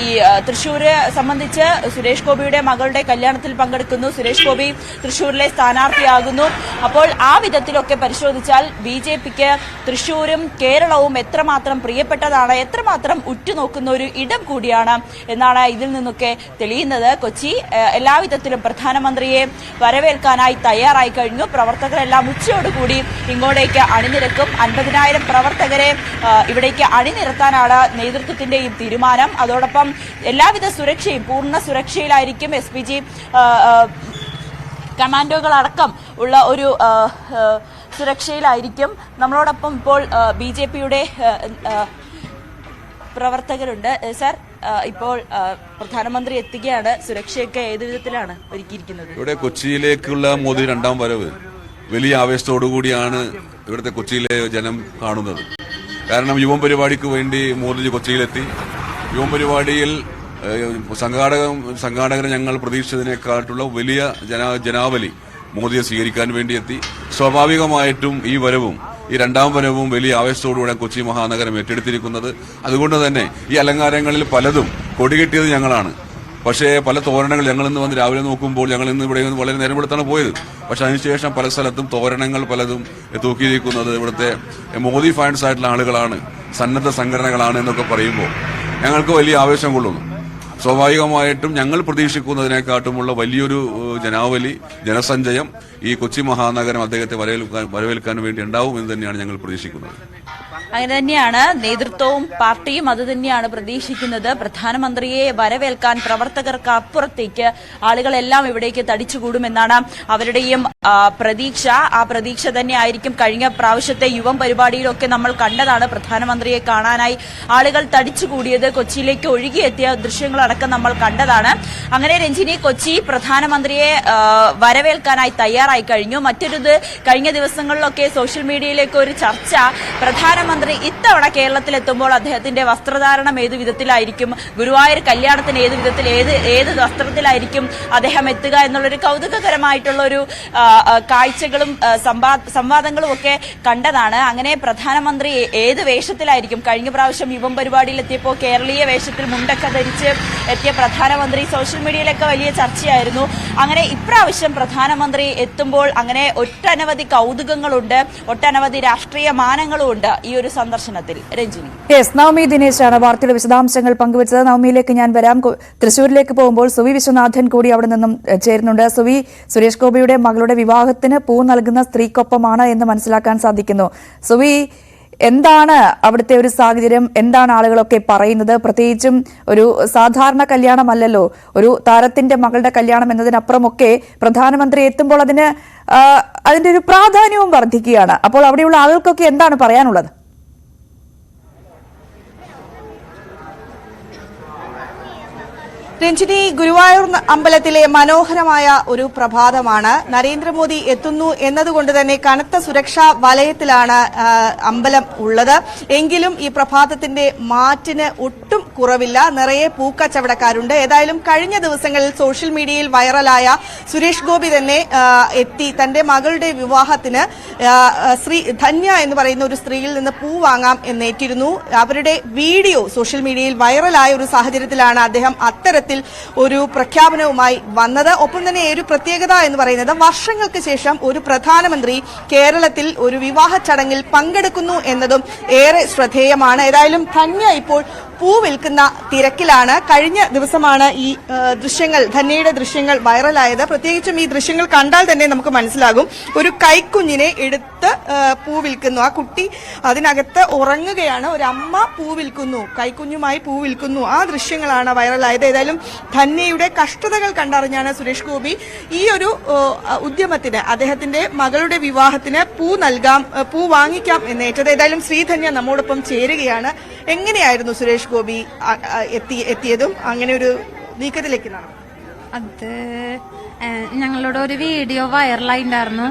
ഈ തൃശ്ശൂര് സംബന്ധിച്ച് സുരേഷ് ഗോപിയുടെ മകളുടെ കല്യാണത്തിൽ പങ്കെടുക്കുന്നു. സുരേഷ് ഗോപി തൃശ്ശൂരിലെ സ്ഥാനാർത്ഥിയാകുന്നു. അപ്പോൾ ആ വിധത്തിലൊക്കെ പരിശോധിച്ചാൽ BJPക്ക് തൃശ്ശൂരും കേരളവും എത്രമാത്രം പ്രിയപ്പെട്ടതാണ്, എത്രമാത്രം ഉറ്റുനോക്കുന്ന ഒരു ഇടം കൂടിയാണ് എന്നാണ് ഇതിൽ നിന്നൊക്കെ തെളിയുന്നത്. കൊച്ചി എല്ലാവിധത്തിലും പ്രധാനമന്ത്രിയെ വരവേൽക്കാനായി തയ്യാറായി കഴിഞ്ഞു. പ്രവർത്തകരെല്ലാം ഉച്ചയോടുകൂടി ഇങ്ങോട്ടേക്ക് അണിനിരക്കും. 50,000 പ്രവർത്തകരെ ഇവിടേക്ക് അണിനിരത്താനാണ് നേതൃത്വത്തിന്റെ ഈ തീരുമാനം. അതോടൊപ്പം എല്ലാവിധ സുരക്ഷയും പൂർണ്ണ സുരക്ഷയിലായിരിക്കും. SPG കമാൻഡോകളടക്കം ഉള്ള ഒരു സുരക്ഷയിലായിരിക്കും. നമ്മളോടൊപ്പം ഇപ്പോൾ BJPയുടെ പ്രവർത്തകരുണ്ട്. സർ, ഇപ്പോൾ പ്രധാനമന്ത്രി എത്തുകയാണ്. സുരക്ഷയൊക്കെ ഏത് വിധത്തിലാണ് ഒരുക്കിയിരിക്കുന്നത്? ഇവിടെ കൊച്ചിയിലേക്കുള്ള മോദി 2ാം വരവ് വലിയ ആവേശത്തോടുകൂടിയാണ് ഇവിടുത്തെ കൊച്ചിയിലെ ജനം കാണുന്നത്. കാരണം യുവം പരിപാടിക്ക് വേണ്ടി മോദിജി കൊച്ചിയിലെത്തി. യുവം പരിപാടിയിൽ സംഘാടകരെ ഞങ്ങൾ പ്രതീക്ഷിച്ചതിനേക്കാട്ടുള്ള വലിയ ജനാവലി മോദിയെ സ്വീകരിക്കാൻ വേണ്ടി എത്തി. സ്വാഭാവികമായിട്ടും ഈ വരവും ഈ 2ാം വരവും വലിയ ആവേശത്തോടുകൂടെ കൊച്ചി മഹാനഗരം ഏറ്റെടുത്തിരിക്കുന്നത്. അതുകൊണ്ട് തന്നെ ഈ അലങ്കാരങ്ങളിൽ പലതും കൊടികെട്ടിയത് ഞങ്ങളാണ്. പക്ഷേ പല തോരണങ്ങൾ ഞങ്ങൾ ഇന്ന് വന്ന് രാവിലെ നോക്കുമ്പോൾ, ഞങ്ങൾ ഇന്ന് ഇവിടെ വളരെ നേരം എടുത്താണ് പോയത്, പക്ഷെ അതിനുശേഷം പല സ്ഥലത്തും തോരണങ്ങൾ പലതും തൂക്കിയിരിക്കുന്നത് ഇവിടുത്തെ മോദി ഫാൻസ് ആയിട്ടുള്ള ആളുകളാണ്, സന്നദ്ധ സംഘടനകളാണ് എന്നൊക്കെ പറയുമ്പോൾ ഞങ്ങൾക്ക് വലിയ ആവേശം കൊള്ളുന്നു. സ്വാഭാവികമായിട്ടും ഞങ്ങൾ പ്രതീക്ഷിക്കുന്നതിനെക്കാട്ടുമുള്ള വലിയൊരു ജനാവലി, ജനസഞ്ചയം ഈ കൊച്ചി മഹാനഗരം അദ്ദേഹത്തെ വരവേൽക്കാൻ വേണ്ടി ഉണ്ടാവും എന്ന് തന്നെയാണ് ഞങ്ങൾ പ്രതീക്ഷിക്കുന്നത്. അങ്ങനെ തന്നെയാണ് നേതൃത്വവും പാർട്ടിയും അത് തന്നെയാണ് പ്രതീക്ഷിക്കുന്നത്. പ്രധാനമന്ത്രിയെ വരവേൽക്കാൻ പ്രവർത്തകർക്ക് അപ്പുറത്തേക്ക് ആളുകളെല്ലാം ഇവിടേക്ക് തടിച്ചുകൂടുമെന്നാണ് അവരുടെയും പ്രതീക്ഷ. ആ പ്രതീക്ഷ തന്നെ ആയിരിക്കും കഴിഞ്ഞ പ്രാവശ്യത്തെ യുവം പരിപാടിയിലൊക്കെ നമ്മൾ കണ്ടതാണ്. പ്രധാനമന്ത്രിയെ കാണാനായി ആളുകൾ തടിച്ചുകൂടിയത്, കൊച്ചിയിലേക്ക് ഒഴുകിയെത്തിയ ദൃശ്യങ്ങളടക്കം നമ്മൾ കണ്ടതാണ്. അങ്ങനെ രഞ്ജിനി, കൊച്ചി പ്രധാനമന്ത്രിയെ വരവേൽക്കാനായി തയ്യാറായി കഴിഞ്ഞു. മറ്റൊരിത്, കഴിഞ്ഞ ദിവസങ്ങളിലൊക്കെ സോഷ്യൽ മീഡിയയിലേക്ക് ഒരു ചർച്ച, പ്രധാനമന്ത്രി ഇത്തവണ കേരളത്തിലെത്തുമ്പോൾ അദ്ദേഹത്തിന്റെ വസ്ത്രധാരണം ഏത് വിധത്തിലായിരിക്കും, ഗുരുവായൂർ കല്യാണത്തിന് ഏത് വിധത്തിൽ ഏത് വസ്ത്രത്തിലായിരിക്കും അദ്ദേഹം എത്തുക എന്നുള്ളൊരു കൗതുകകരമായിട്ടുള്ള ഒരു കാഴ്ചകളും സംവാദങ്ങളും ഒക്കെ കണ്ടതാണ്. അങ്ങനെ പ്രധാനമന്ത്രി ഏത് വേഷത്തിലായിരിക്കും, കഴിഞ്ഞ പ്രാവശ്യം യുവം പരിപാടിയിൽ എത്തിയപ്പോൾ കേരളീയ വേഷത്തിൽ മുണ്ടൊക്കെ ധരിച്ച് എത്തിയ പ്രധാനമന്ത്രി സോഷ്യൽ മീഡിയയിലൊക്കെ വലിയ ചർച്ചയായിരുന്നു. അങ്ങനെ ഇപ്രാവശ്യം പ്രധാനമന്ത്രി എത്തുമ്പോൾ അങ്ങനെ ഒട്ടനവധി കൗതുകങ്ങളുണ്ട്, ഒട്ടനവധി രാഷ്ട്രീയ മാനങ്ങളും ഉണ്ട് ഈ ഒരു സന്ദർശനത്തിൽ. രഞ്ജിനി. നവമി ദിനേശാണ് വാർത്തയുടെ വിശദാംശങ്ങൾ പങ്കുവച്ചത്. നവമിയിലേക്ക് ഞാൻ വരാം. തൃശ്ശൂരിലേക്ക് പോകുമ്പോൾ സുവി വിശ്വനാഥൻ കൂടി അവിടെ നിന്നും ചേരുന്നുണ്ട്. സുവി, സുരേഷ് ഗോപിയുടെ മകളുടെ വിവാഹത്തിന് പൂ നൽകുന്ന സ്ത്രീക്കൊപ്പമാണ് എന്ന് മനസ്സിലാക്കാൻ സാധിക്കുന്നു. സുവി, എന്താണ് അവിടുത്തെ ഒരു സാഹചര്യം, എന്താണ് ആളുകളൊക്കെ പറയുന്നത്? പ്രത്യേകിച്ചും ഒരു സാധാരണ കല്യാണമല്ലല്ലോ, ഒരു താരത്തിന്റെ മകളുടെ കല്യാണം എന്നതിനപ്പുറമൊക്കെ പ്രധാനമന്ത്രി എത്തുമ്പോൾ അതിന്റെ ഒരു പ്രാധാന്യവും വർദ്ധിക്കുകയാണ്. അപ്പോൾ അവിടെയുള്ള ആളുകൾക്കൊക്കെ എന്താണ് പറയാനുള്ളത്? രഞ്ജിനി, ഗുരുവായൂർ അമ്പലത്തിലെ മനോഹരമായ ഒരു പ്രഭാതമാണ്. നരേന്ദ്രമോദി എത്തുന്നു എന്നതുകൊണ്ട് തന്നെ കനത്ത സുരക്ഷാ വലയത്തിലാണ് അമ്പലം ഉള്ളത്. എങ്കിലും ഈ പ്രഭാതത്തിന്റെ മാറ്റിന് ഒട്ടും കുറവില്ല. നിറയെ പൂക്കച്ചവടക്കാരുണ്ട്. ഏതായാലും കഴിഞ്ഞ ദിവസങ്ങളിൽ സോഷ്യൽ മീഡിയയിൽ വൈറലായ സുരേഷ് ഗോപി തന്നെ എത്തി തന്റെ മകളുടെ വിവാഹത്തിന് ശ്രീ ധന്യ എന്ന് പറയുന്ന ഒരു സ്ത്രീയിൽ നിന്ന് പൂ വാങ്ങാം എന്നേറ്റിരുന്നു. അവരുടെ വീഡിയോ സോഷ്യൽ മീഡിയയിൽ വൈറലായ ഒരു സാഹചര്യത്തിലാണ് അദ്ദേഹം അത്തരത്തിൽ ഒരു പ്രഖ്യാപനവുമായി വന്നത്. ഒപ്പം തന്നെ ഒരു പ്രത്യേകത എന്ന് പറയുന്നത് വർഷങ്ങൾക്ക് ശേഷം ഒരു പ്രധാനമന്ത്രി കേരളത്തിൽ ഒരു വിവാഹ ചടങ്ങിൽ പങ്കെടുക്കുന്നു എന്നതും ഏറെ ശ്രദ്ധേയമാണ്. ഏതായാലും ധന്യ ഇപ്പോൾ പൂ വിൽക്കുന്ന തിരക്കിലാണ്. കഴിഞ്ഞ ദിവസമാണ് ഈ ദൃശ്യങ്ങൾ, ധന്യയുടെ ദൃശ്യങ്ങൾ വൈറലായത്. പ്രത്യേകിച്ചും ഈ ദൃശ്യങ്ങൾ കണ്ടാൽ തന്നെ നമുക്ക് മനസ്സിലാകും. ഒരു കൈക്കുഞ്ഞിനെ എടുത്ത് പൂ വിൽക്കുന്നു. ആ കുട്ടി അതിനകത്ത് ഉറങ്ങുകയാണ്. ഒരു അമ്മ പൂ വിൽക്കുന്നു, കൈക്കുഞ്ഞുമായി പൂ വിൽക്കുന്നു. ആ ദൃശ്യങ്ങളാണ് വൈറലായത്. ഏതായാലും ധന്യയുടെ കഷ്ടതകൾ കണ്ടറിഞ്ഞാണ് സുരേഷ് ഗോപി ഈ ഒരു ഉദ്യമത്തിന്, അദ്ദേഹത്തിന്റെ മകളുടെ വിവാഹത്തിന് പൂ വാങ്ങിക്കാം എന്നേറ്റത്. ഏതായാലും ശ്രീധന്യ നമ്മോടൊപ്പം ചേരുകയാണ്. എങ്ങനെയായിരുന്നു സുരേഷ് ഗോപി എത്തിയതും അങ്ങനെ ഒരു നീക്കത്തിലേക്ക് നടന്നു? അത് ഞങ്ങളുടെ ഒരു വീഡിയോ വൈറലായിണ്ടായിരുന്നു.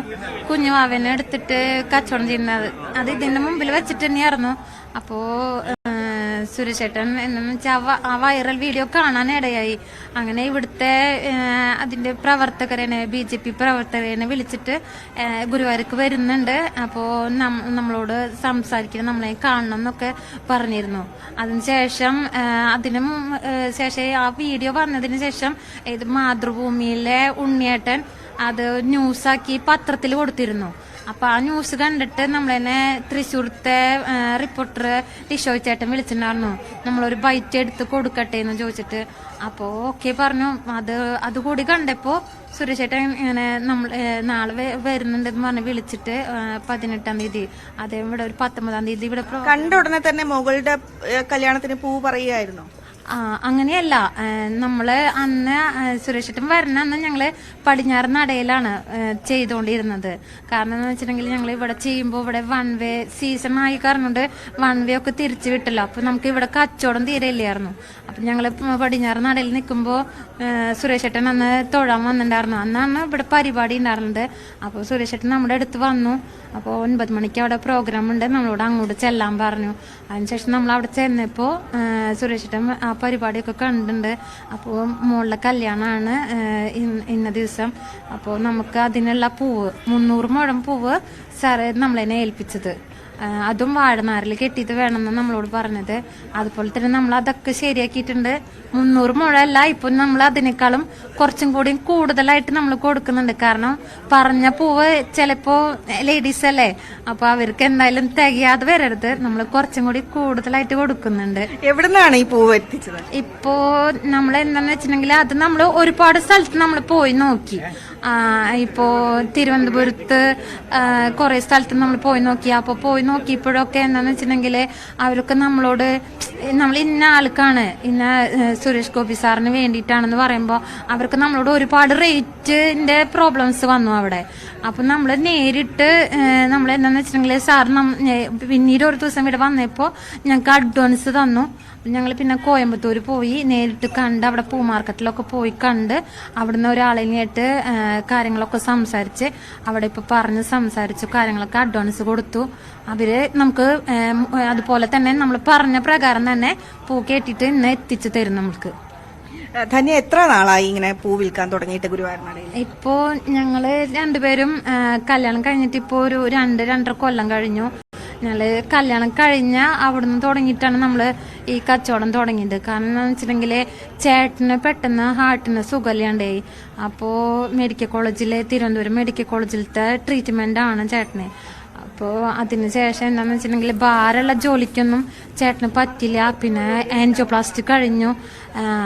കുഞ്ഞുവാവനെ എടുത്തിട്ട് കച്ചവടം ചെയ്യുന്നത്. അത് ഇതിന്റെ മുമ്പിൽ വെച്ചിട്ട് തന്നെയായിരുന്നു. അപ്പോ സുരേഷേട്ടൻ എന്താന്ന് വെച്ചാൽ ആ വൈറൽ വീഡിയോ കാണാനിടയായി. അങ്ങനെ ഇവിടുത്തെ അതിന്റെ പ്രവർത്തകരെ, BJP പ്രവർത്തകരെ വിളിച്ചിട്ട് ഗുരുവായൂർക്ക് വരുന്നുണ്ട്, അപ്പോ നമ്മളോട് സംസാരിക്കണം, നമ്മളെ കാണണം എന്നൊക്കെ പറഞ്ഞിരുന്നു. അതിനുശേഷം ആ വീഡിയോ വന്നതിന് ശേഷം ഇത് മാതൃഭൂമിയിലെ ഉണ്ണിയേട്ടൻ അത് ന്യൂസാക്കി പത്രത്തിൽ കൊടുത്തിരുന്നു. അപ്പൊ ആ ന്യൂസ് കണ്ടിട്ട് നമ്മളെന്നെ തൃശ്ശൂർത്തെ റിപ്പോർട്ടർ ടിഷോയ് ചേട്ടൻ വിളിച്ചിട്ടുണ്ടായിരുന്നു, നമ്മളൊരു ബൈറ്റ് എടുത്ത് കൊടുക്കട്ടെ എന്ന് ചോദിച്ചിട്ട്. അപ്പോ ഓക്കെ പറഞ്ഞു. അതുകൂടി കണ്ടപ്പോ സുരേഷ് ചേട്ടൻ ഇങ്ങനെ നാളെ വരുന്നുണ്ടെന്ന് പറഞ്ഞ് വിളിച്ചിട്ട് 18-ാം തീയതി, അതേ ഇവിടെ ഒരു 19-ാം തീയതി ഇവിടെ കണ്ട ഉടനെ തന്നെ മകളുടെ കല്യാണത്തിന് പൂ പറയുകയായിരുന്നു. അങ്ങനെയല്ല, നമ്മള് അന്ന് സുരേഷേട്ടൻ വരണ അന്ന് ഞങ്ങള് പടിഞ്ഞാറ് നടയിലാണ് ചെയ്തുകൊണ്ടിരുന്നത്. കാരണം എന്ന് വെച്ചിട്ടുണ്ടെങ്കിൽ ഞങ്ങൾ ഇവിടെ ചെയ്യുമ്പോൾ ഇവിടെ വൺ വേ സീസൺ ആയി കാരണമുണ്ട്, വൺ വേ ഒക്കെ തിരിച്ചു വിട്ടല്ലോ. അപ്പൊ നമുക്ക് ഇവിടെ കച്ചവടം തീരെ ഇല്ലായിരുന്നു. അപ്പൊ ഞങ്ങള് പടിഞ്ഞാറ് നടയിൽ നിൽക്കുമ്പോ സുരേഷേട്ടൻ അന്ന് തൊഴാൻ വന്നിട്ടുണ്ടായിരുന്നു. അന്നാണ് ഇവിടെ പരിപാടി ഉണ്ടായിരുന്നത്. അപ്പോൾ സുരേഷേട്ടൻ നമ്മുടെ അടുത്ത് വന്നു. അപ്പോൾ 9 മണിക്ക് അവിടെ പ്രോഗ്രാം ഉണ്ട്, നമ്മളോട് അങ്ങോട്ട് ചെല്ലാൻ പറഞ്ഞു. അതിനുശേഷം നമ്മൾ അവിടെ ചെന്നപ്പോൾ സുരേഷേട്ടൻ ആ പരിപാടിയൊക്കെ കണ്ടിട്ടുണ്ട്. അപ്പോൾ മോളുടെ കല്യാണമാണ് ഇന്ന ദിവസം. അപ്പോൾ നമുക്ക് അതിനുള്ള പൂവ് 300 മുഴം പൂവ് സാറ് നമ്മളെന്നെ ഏൽപ്പിച്ചത്. അതും വാഴനാരിൽ കെട്ടിയിട്ട് വേണമെന്ന് നമ്മളോട് പറഞ്ഞത്. അതുപോലെ തന്നെ നമ്മൾ അതൊക്കെ ശരിയാക്കിയിട്ടുണ്ട്. 300 മുഴമല്ല, ഇപ്പൊ നമ്മൾ അതിനേക്കാളും കുറച്ചും കൂടി കൂടുതലായിട്ട് നമ്മൾ കൊടുക്കുന്നുണ്ട്. കാരണം പറഞ്ഞ പൂവ് ചിലപ്പോ ലേഡീസ് അല്ലേ, അപ്പൊ അവർക്ക് എന്തായാലും തികയാതെ വരരുത്, നമ്മൾ കുറച്ചും കൂടി കൂടുതലായിട്ട് കൊടുക്കുന്നുണ്ട്. എവിടുന്നാണ് ഈ പൂവ് എത്തിച്ചത്? ഇപ്പോ നമ്മൾ എന്താന്ന് വെച്ചിട്ടുണ്ടെങ്കിൽ അത് നമ്മൾ ഒരുപാട് സ്ഥലത്ത് നമ്മൾ പോയി നോക്കി. ഇപ്പോ തിരുവനന്തപുരത്ത് കുറെ സ്ഥലത്ത് നമ്മൾ പോയി നോക്കി. അപ്പൊ പോയി നോക്കിയപ്പോഴൊക്കെ എന്താന്ന് വെച്ചിട്ടുണ്ടെങ്കിൽ അവരൊക്കെ നമ്മളോട് നമ്മൾ ഇന്ന ആൾക്കാണ്, ഇന്ന സുരേഷ് ഗോപി സാറിന് വേണ്ടിയിട്ടാണെന്ന് പറയുമ്പോൾ അവർക്ക് നമ്മളോട് ഒരുപാട് റേറ്റിന്റെ പ്രോബ്ലംസ് വന്നു അവിടെ. അപ്പൊ നമ്മൾ നേരിട്ട് നമ്മൾ എന്താന്ന് വെച്ചിട്ടുണ്ടെങ്കിൽ സാർ പിന്നീട് ഒരു ദിവസം ഇവിടെ വന്നപ്പോൾ ഞങ്ങൾക്ക് അഡ്വാൻസ് തന്നു. ഞങ്ങൾ പിന്നെ കോയമ്പത്തൂർ പോയി നേരിട്ട് കണ്ട്, അവിടെ പൂ മാർക്കറ്റിലൊക്കെ പോയി കണ്ട്, അവിടുന്ന് ഒരാളെയായിട്ട് കാര്യങ്ങളൊക്കെ സംസാരിച്ച് അവിടെ ഇപ്പൊ പറഞ്ഞ് സംസാരിച്ചു, കാര്യങ്ങളൊക്കെ അഡ്വാൻസ് കൊടുത്തു. അവര് നമുക്ക് അതുപോലെ തന്നെ നമ്മൾ പറഞ്ഞ പ്രകാരം തന്നെ പൂ കേട്ടിട്ട് ഇന്ന് എത്തിച്ചു തരും നമ്മൾക്ക്. ധന്യ, എത്ര നാളായി ഇങ്ങനെ പൂ വിൽക്കാൻ തുടങ്ങിയിട്ട് ഗുരുവായൂർ നടയിൽ? ഇപ്പോ ഞങ്ങള് രണ്ടുപേരും കല്യാണം കഴിഞ്ഞിട്ട് ഇപ്പോ ഒരു 2-2.5 കൊല്ലം കഴിഞ്ഞു. ഞങ്ങള് കല്യാണം കഴിഞ്ഞ അവിടുന്ന് തുടങ്ങിയിട്ടാണ് നമ്മള് ഈ കച്ചവടം തുടങ്ങിയത്. കാരണം എന്താണെന്ന് വെച്ചിട്ടുണ്ടെങ്കിൽ ചേട്ടന് പെട്ടെന്ന് ഹാർട്ടിന് സുഖമില്ലാണ്ടായി. അപ്പോൾ തിരുവനന്തപുരം മെഡിക്കൽ കോളേജിലത്തെ ട്രീറ്റ്മെന്റ് ആണ് ചേട്ടന്. അപ്പോൾ അതിനുശേഷം എന്താണെന്ന് വെച്ചിട്ടുണ്ടെങ്കിൽ ഭാരമുള്ള ജോലിക്കൊന്നും ചേട്ടന് പറ്റില്ല. പിന്നെ ആൻജിയോപ്ലാസ്റ്റി കഴിഞ്ഞു.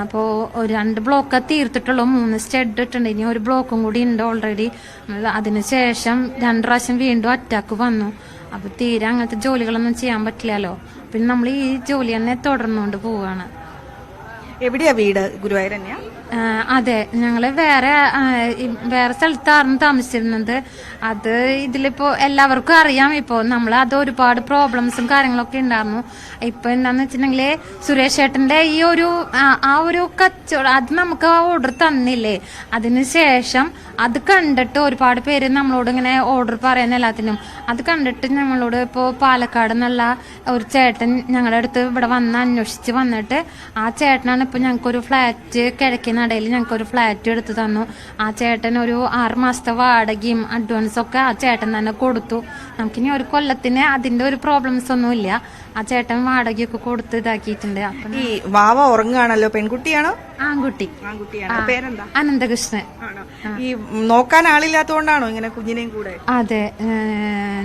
അപ്പോൾ 2 ബ്ലോക്ക് തീർത്തിട്ടുള്ളൂ, 3 സ്റ്റെഡ് ഇട്ടുണ്ട്, ഇനി 1 ബ്ലോക്കും കൂടി ഉണ്ട് ഓൾറെഡി. അതിനുശേഷം 2 പ്രാവശ്യം വീണ്ടും അറ്റാക്ക് വന്നു. അപ്പൊ തീരെ അങ്ങനത്തെ ജോലികളൊന്നും ചെയ്യാൻ പറ്റില്ലല്ലോ. പിന്നെ നമ്മൾ ഈ ജോലി തന്നെ തുടർന്നുകൊണ്ട് പോവാണ്. എവിടെയാ വീട്? ഗുരുവായൂർ തന്നെയാ? അതെ, ഞങ്ങള് വേറെ സ്ഥലത്തായിരുന്നു താമസിച്ചിരുന്നത്. അത് ഇതിലിപ്പോ എല്ലാവർക്കും അറിയാം. ഇപ്പോ നമ്മൾ അത് ഒരുപാട് പ്രോബ്ലംസും കാര്യങ്ങളൊക്കെ ഉണ്ടായിരുന്നു. ഇപ്പൊ എന്താന്ന് വെച്ചിട്ടുണ്ടെങ്കില് സുരേഷ് ഏട്ടന്റെ ഈ ഒരു കച്ചവടം അത് നമുക്ക് ആ ഓർഡർ തന്നില്ലേ, അതിനുശേഷം അത് കണ്ടിട്ട് ഒരുപാട് പേര് നമ്മളോട് ഇങ്ങനെ ഓർഡർ പറയുന്ന എല്ലാത്തിനും അത് കണ്ടിട്ട് നമ്മളോട് ഇപ്പോൾ പാലക്കാട് നിന്നുള്ള ഒരു ചേട്ടൻ ഞങ്ങളുടെ അടുത്ത് ഇവിടെ വന്ന് അന്വേഷിച്ച് വന്നിട്ട് ആ ചേട്ടനാണ് ഇപ്പൊ ഞങ്ങൾക്കൊരു ഫ്ലാറ്റ് കിഴക്കിനടയിൽ ഞങ്ങൾക്കൊരു ഫ്ലാറ്റ് എടുത്ത് തന്നു. ആ ചേട്ടൻ ഒരു 6 മാസത്തെ വാടകയും അഡ്വാൻസും ഒക്കെ ആ ചേട്ടൻ തന്നെ കൊടുത്തു. നമുക്കിനി ഒരു കൊല്ലത്തിന് അതിന്റെ ഒരു പ്രോബ്ലംസ് ഒന്നും ഇല്ല. ആ ചേട്ടൻ വാടകയൊക്കെ കൊടുത്ത് ഇതാക്കിയിട്ടുണ്ട്. അപ്പൊ ഈ വാവ ഉറങ്ങുകയാണല്ലോ, പെൺകുട്ടിയാണോ ആൺകുട്ടിയാണ്. പേരെന്താ? അനന്തകൃഷ്ണൻ. ഈ നോക്കാൻ ആളില്ലാത്തതുകൊണ്ടാണോ ഇങ്ങനെ കുഞ്ഞിനെയും കൂടെ? അതെ,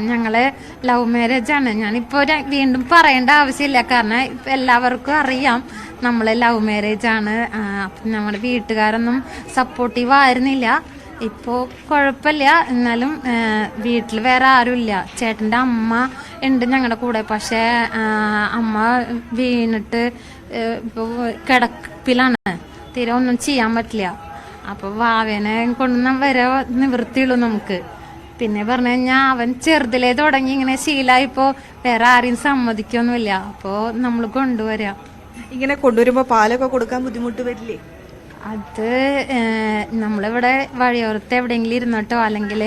ഞങ്ങള് ലവ് മാരേജ് ആണ്. ഞാനിപ്പോ വീണ്ടും പറയേണ്ട ആവശ്യമില്ല, കാരണം ഇപ്പൊ എല്ലാവർക്കും അറിയാം നമ്മള് ലവ് മാരേജ് ആണ്. അപ്പൊ നമ്മുടെ വീട്ടുകാരൊന്നും സപ്പോർട്ടീവ് ആയിരുന്നില്ല. ഇപ്പോ കുഴപ്പമില്ല, എന്നാലും വീട്ടിൽ വേറെ ആരുമില്ല. ചേട്ടന്റെ അമ്മ ഉണ്ട് ഞങ്ങളുടെ കൂടെ, പക്ഷെ അമ്മ വീണിട്ട് ഇപ്പൊ കിടപ്പിലാണ്, തീരെ ഒന്നും ചെയ്യാൻ പറ്റില്ല. അപ്പൊ വാവേനെ കൊണ്ടുവന്ന വരെ നിവൃത്തിയുള്ളൂ നമുക്ക്. പിന്നെ പറഞ്ഞു കഴിഞ്ഞാൽ അവൻ ചെറുതിലേ തുടങ്ങി ഇങ്ങനെ ശീലമായിപ്പോ വേറെ ആരെയും സമ്മതിക്കൊന്നുമില്ല. അപ്പോ നമ്മൾ കൊണ്ടുവരാം. ഇങ്ങനെ കൊണ്ടുവരുമ്പോ പാലൊക്കെ കൊടുക്കാൻ ബുദ്ധിമുട്ട് വരില്ലേ? അത് നമ്മളിവിടെ വഴിയോരത്ത് എവിടെയെങ്കിലും ഇരുന്നിട്ടോ അല്ലെങ്കിൽ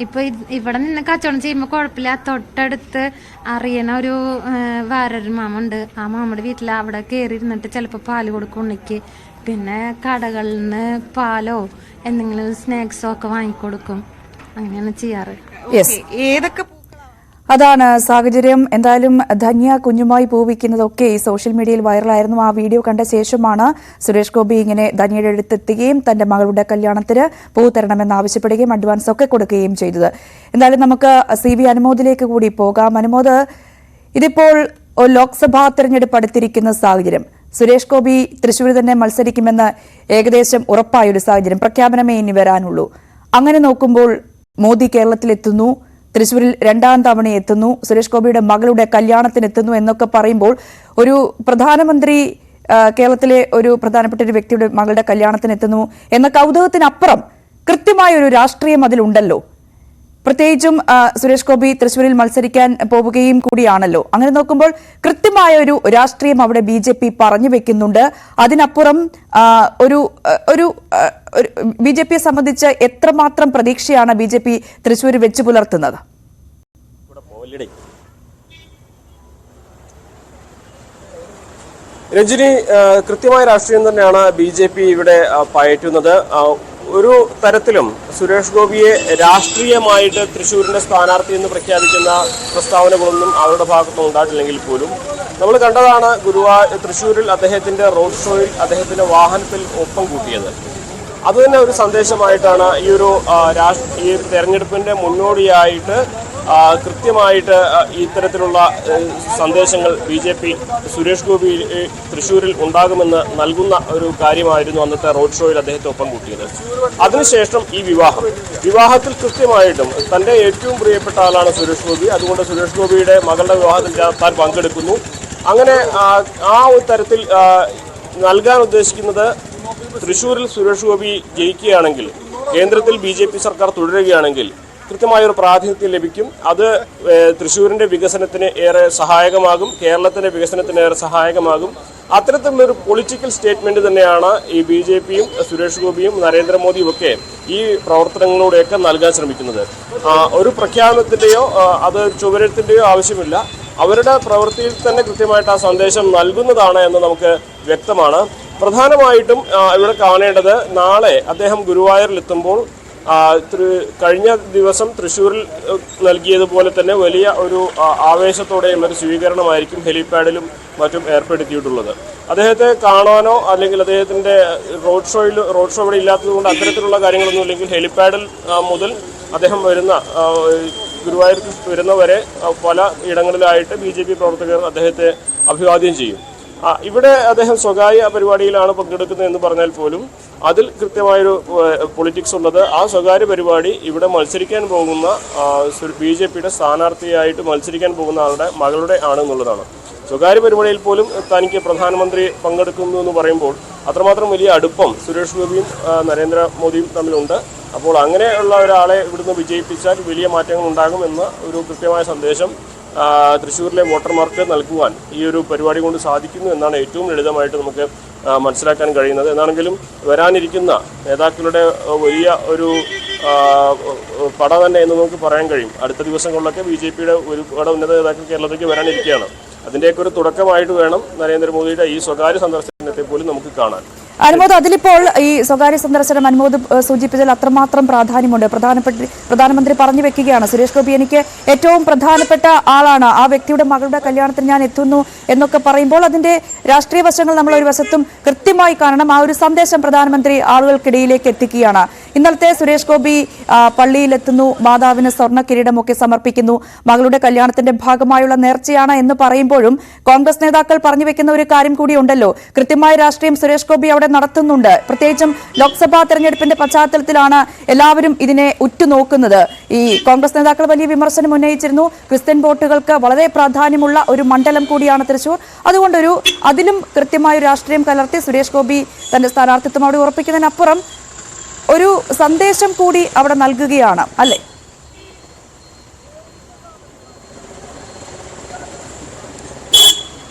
ഇപ്പൊ ഇവിടെ നിന്ന് കച്ചവടം ചെയ്യുമ്പോൾ കുഴപ്പമില്ല. തൊട്ടടുത്ത് അറിയണ ഒരു വേറൊരു മാമ ഉണ്ട്. ആ മാമയുടെ വീട്ടിൽ അവിടെ കയറി ഇരുന്നിട്ട് ചിലപ്പോൾ പാല് കൊടുക്കും ഉണ്ണിക്ക്. പിന്നെ കടകളിൽ നിന്ന് പാലോ എന്തെങ്കിലും സ്നാക്സോ ഒക്കെ വാങ്ങിക്കൊടുക്കും. അങ്ങനെയാണ് ചെയ്യാറ്. ഏതൊക്കെ അതാണ് സാഹചര്യം. എന്തായാലും ധന്യ കുഞ്ഞുമായി പൂവിക്കുന്നതൊക്കെ ഈ സോഷ്യൽ മീഡിയയിൽ വൈറലായിരുന്നു. ആ വീഡിയോ കണ്ട ശേഷമാണ് സുരേഷ് ഗോപി ഇങ്ങനെ ധന്യയുടെ അടുത്തെത്തുകയും തന്റെ മകളുടെ കല്യാണത്തിന് പൂ തരണമെന്ന് ആവശ്യപ്പെടുകയും അഡ്വാൻസ് ഒക്കെ കൊടുക്കുകയും ചെയ്തത്. എന്തായാലും നമുക്ക് CV അനുമോദിലേക്ക് കൂടി പോകാം. അനുമോദ്, ഇതിപ്പോൾ ലോക്സഭാ തെരഞ്ഞെടുപ്പ് അടുത്തിരിക്കുന്ന സാഹചര്യം, സുരേഷ് ഗോപി തൃശ്ശൂരിൽ തന്നെ മത്സരിക്കുമെന്ന് ഏകദേശം ഉറപ്പായൊരു സാഹചര്യം, പ്രഖ്യാപനമേ ഇനി വരാനുള്ളൂ. അങ്ങനെ നോക്കുമ്പോൾ മോദി കേരളത്തിലെത്തുന്നു, തൃശ്ശൂരിൽ 2ാം തവണ എത്തുന്നു, സുരേഷ് ഗോപിയുടെ മകളുടെ കല്യാണത്തിന് എത്തുന്നു എന്നൊക്കെ പറയുമ്പോൾ ഒരു പ്രധാനമന്ത്രി കേരളത്തിലെ ഒരു പ്രധാനപ്പെട്ട ഒരു വ്യക്തിയുടെ മകളുടെ കല്യാണത്തിന് എത്തുന്നു എന്ന കൗതുകത്തിനപ്പുറം കൃത്യമായ ഒരു രാഷ്ട്രീയം അതിലുണ്ടല്ലോ. പ്രത്യേകിച്ചും സുരേഷ് ഗോപി തൃശ്ശൂരിൽ മത്സരിക്കാൻ പോവുകയും കൂടിയാണല്ലോ. അങ്ങനെ നോക്കുമ്പോൾ കൃത്യമായ ഒരു രാഷ്ട്രീയം അവിടെ BJP പറഞ്ഞു വെക്കുന്നുണ്ട്. അതിനപ്പുറം ഒരു BJPയെ സംബന്ധിച്ച് എത്രമാത്രം പ്രതീക്ഷയാണ് BJP തൃശ്ശൂരിൽ വെച്ചു പുലർത്തുന്നത്? രഞ്ജിനി, കൃത്യമായ രാഷ്ട്രീയം തന്നെയാണ് BJP ഇവിടെ പയറ്റുന്നത്. ഒരു തരത്തിലും സുരേഷ് ഗോപിയെ രാഷ്ട്രീയമായിട്ട് തൃശ്ശൂരിന്റെ സ്ഥാനാർത്ഥി എന്ന് പ്രഖ്യാപിക്കുന്ന പ്രസ്താവനകളൊന്നും അവരുടെ ഭാഗത്തുനിന്ന് ഉണ്ടായിട്ടില്ലെങ്കിൽ പോലും നമ്മൾ കണ്ടതാണ് തൃശ്ശൂരിൽ അദ്ദേഹത്തിന്റെ റോഡ് ഷോയിൽ അദ്ദേഹത്തിന്റെ വാഹനത്തിൽ ഒപ്പം കൂട്ടിയത്. അതുതന്നെ ഒരു സന്ദേശമായിട്ടാണ് ഈ തെരഞ്ഞെടുപ്പിന്റെ മുന്നോടിയായിട്ട് കൃത്യമായിട്ട് ഇത്തരത്തിലുള്ള സന്ദേശങ്ങൾ BJP സുരേഷ് ഗോപി തൃശ്ശൂരിൽ ഉണ്ടാകുമെന്ന് നൽകുന്ന ഒരു കാര്യമായിരുന്നു അന്നത്തെ റോഡ് ഷോയിൽ അദ്ദേഹത്തെ ഒപ്പം കൂട്ടിയത്. അതിനുശേഷം ഈ വിവാഹത്തിൽ കൃത്യമായിട്ടും തന്റെ ഏറ്റവും പ്രിയപ്പെട്ട ആളാണ് സുരേഷ് ഗോപി, അതുകൊണ്ട് സുരേഷ് ഗോപിയുടെ മകളുടെ വിവാഹത്തിൽ താൻ പങ്കെടുക്കുന്നു. അങ്ങനെ ആ ഒരു തരത്തിൽ നൽകാൻ ഉദ്ദേശിക്കുന്നത് തൃശ്ശൂരിൽ സുരേഷ് ഗോപി ജയിക്കുകയാണെങ്കിൽ, കേന്ദ്രത്തിൽ BJP സർക്കാർ തുടരുകയാണെങ്കിൽ കൃത്യമായൊരു പ്രാതിനിധ്യം ലഭിക്കും. അത് തൃശ്ശൂരിന്റെ വികസനത്തിന് ഏറെ സഹായകമാകും, കേരളത്തിന്റെ വികസനത്തിന് ഏറെ സഹായകമാകും. അത്തരത്തിലുള്ളൊരു പൊളിറ്റിക്കൽ സ്റ്റേറ്റ്മെന്റ് തന്നെയാണ് ഈ BJPയും സുരേഷ് ഗോപിയും നരേന്ദ്രമോദിയും ഒക്കെ ഈ പ്രവർത്തനങ്ങളിലൂടെയൊക്കെ നൽകാൻ ശ്രമിക്കുന്നത്. ഒരു പ്രഖ്യാപനത്തിന്റെയോ അത് ചുവരത്തിന്റെയോ ആവശ്യമില്ല. അവരുടെ പ്രവൃത്തിയിൽ തന്നെ കൃത്യമായിട്ട് ആ സന്ദേശം നൽകുന്നതാണ് എന്ന് നമുക്ക് വ്യക്തമാണ്. പ്രധാനമായിട്ടും ഇവിടെ കാണേണ്ടത് നാളെ അദ്ദേഹം ഗുരുവായൂരിലെത്തുമ്പോൾ കഴിഞ്ഞ ദിവസം തൃശ്ശൂരിൽ നൽകിയതുപോലെ തന്നെ വലിയ ഒരു ആവേശത്തോടെയുള്ള ഒരു സ്വീകരണമായിരിക്കും ഹെലിപാഡിലും മറ്റും ഏർപ്പെടുത്തിയിട്ടുള്ളത്. അദ്ദേഹത്തെ കാണാനോ അല്ലെങ്കിൽ അദ്ദേഹത്തിന്റെ റോഡ് ഷോ ഇവിടെ ഇല്ലാത്തതുകൊണ്ട് അത്തരത്തിലുള്ള കാര്യങ്ങളൊന്നും ഇല്ലെങ്കിൽ ഹെലിപാഡിൽ മുതൽ അദ്ദേഹം ഗുരുവായൂർ വരുന്നവരെ പല ഇടങ്ങളിലായിട്ട് BJP പ്രവർത്തകർ അദ്ദേഹത്തെ അഭിവാദ്യം ചെയ്യും. ഇവിടെ അദ്ദേഹം സ്വകാര്യ പരിപാടിയിലാണ് പങ്കെടുക്കുന്നത് എന്ന് പറഞ്ഞാൽ പോലും അതിൽ കൃത്യമായൊരു പൊളിറ്റിക്സ് ഉള്ളത്. ആ സ്വകാര്യ പരിപാടി ഇവിടെ മത്സരിക്കാൻ പോകുന്ന BJPയുടെ സ്ഥാനാർത്ഥിയായിട്ട് മത്സരിക്കാൻ പോകുന്ന ആളുടെ മകളുടെ ആണെന്നുള്ളതാണ്. സ്വകാര്യ പരിപാടിയിൽ പോലും തനിക്ക് പ്രധാനമന്ത്രി പങ്കെടുക്കുന്നു എന്ന് പറയുമ്പോൾ അത്രമാത്രം വലിയ അടുപ്പം സുരേഷ് ഗോപിയും നരേന്ദ്രമോദിയും തമ്മിലുണ്ട്. അപ്പോൾ അങ്ങനെയുള്ള ഒരാളെ ഇവിടുന്ന് വിജയിപ്പിച്ചാൽ വലിയ മാറ്റങ്ങൾ ഉണ്ടാകുമെന്ന ഒരു കൃത്യമായ സന്ദേശം തൃശ്ശൂരിലെ വോട്ടർമാർക്ക് നൽകുവാൻ ഈ ഒരു പരിപാടി കൊണ്ട് സാധിക്കുന്നു എന്നാണ് ഏറ്റവും ലളിതമായിട്ട് നമുക്ക് മനസ്സിലാക്കാൻ കഴിയുന്നത്. എന്നാണെങ്കിലും വരാനിരിക്കുന്ന നേതാക്കളുടെ വലിയ ഒരു പട തന്നെ എന്ന് നമുക്ക് പറയാൻ കഴിയും. അടുത്ത ദിവസങ്ങളിലൊക്കെ BJPയുടെ ഒരുപാട് ഉന്നത നേതാക്കൾ കേരളത്തിലേക്ക് വരാനിരിക്കുകയാണ്. അതിൻ്റെയൊക്കെ ഒരു തുടക്കമായിട്ട് വേണം നരേന്ദ്രമോദിയുടെ ഈ സ്വകാര്യ സന്ദർശനത്തെ പോലും നമുക്ക് കാണാൻ. അനുമോദ്, അതിലിപ്പോൾ ഈ സ്വകാര്യ സന്ദർശനം അനുമോദ് സൂചിപ്പിച്ചതിൽ അത്രമാത്രം പ്രാധാന്യമുണ്ട്. പ്രധാനമന്ത്രി പറഞ്ഞു വെക്കുകയാണ്, സുരേഷ് ഗോപി എനിക്ക് ഏറ്റവും പ്രധാനപ്പെട്ട ആളാണ്, ആ വ്യക്തിയുടെ മകളുടെ കല്യാണത്തിന് ഞാൻ എത്തുന്നു എന്നൊക്കെ പറയുമ്പോൾ അതിന്റെ രാഷ്ട്രീയ വശങ്ങൾ നമ്മൾ ഒരു വശത്തും കൃത്യമായി കാണണം. ആ ഒരു സന്ദേശം പ്രധാനമന്ത്രി ആളുകൾക്കിടയിലേക്ക് എത്തിക്കുകയാണ്. ഇന്നലത്തെ സുരേഷ് ഗോപി പള്ളിയിലെത്തുന്നു, മാതാവിന് സ്വർണ്ണ കിരീടമൊക്കെ സമർപ്പിക്കുന്നു, മകളുടെ കല്യാണത്തിന്റെ ഭാഗമായുള്ള നേർച്ചയാണ് എന്ന് പറയുമ്പോഴും കോൺഗ്രസ് നേതാക്കൾ പറഞ്ഞു വെക്കുന്ന ഒരു കാര്യം കൂടിയുണ്ടല്ലോ, കൃത്യമായ രാഷ്ട്രീയം സുരേഷ് ഗോപി അവിടെ നടത്തുന്നുണ്ട്. പ്രത്യേകിച്ചും ലോക്സഭാ തെരഞ്ഞെടുപ്പിന്റെ പശ്ചാത്തലത്തിലാണ് എല്ലാവരും ഇതിനെ ഉറ്റുനോക്കുന്നത്. ഈ കോൺഗ്രസ് നേതാക്കൾ വലിയ വിമർശനം ഉന്നയിച്ചിരുന്നു. ക്രിസ്ത്യൻ വോട്ടുകൾക്ക് വളരെ പ്രാധാന്യമുള്ള ഒരു മണ്ഡലം കൂടിയാണ് തൃശൂർ. അതുകൊണ്ടൊരു അതിലും കൃത്യമായ രാഷ്ട്രീയം കലർത്തി സുരേഷ് ഗോപി തന്റെ സ്ഥാനാർത്ഥിത്വം അവിടെ ഉറപ്പിക്കുന്നതിനപ്പുറം ഒരു സന്ദേശം കൂടി അവിടെ നൽകുകയാണ് അല്ലേ?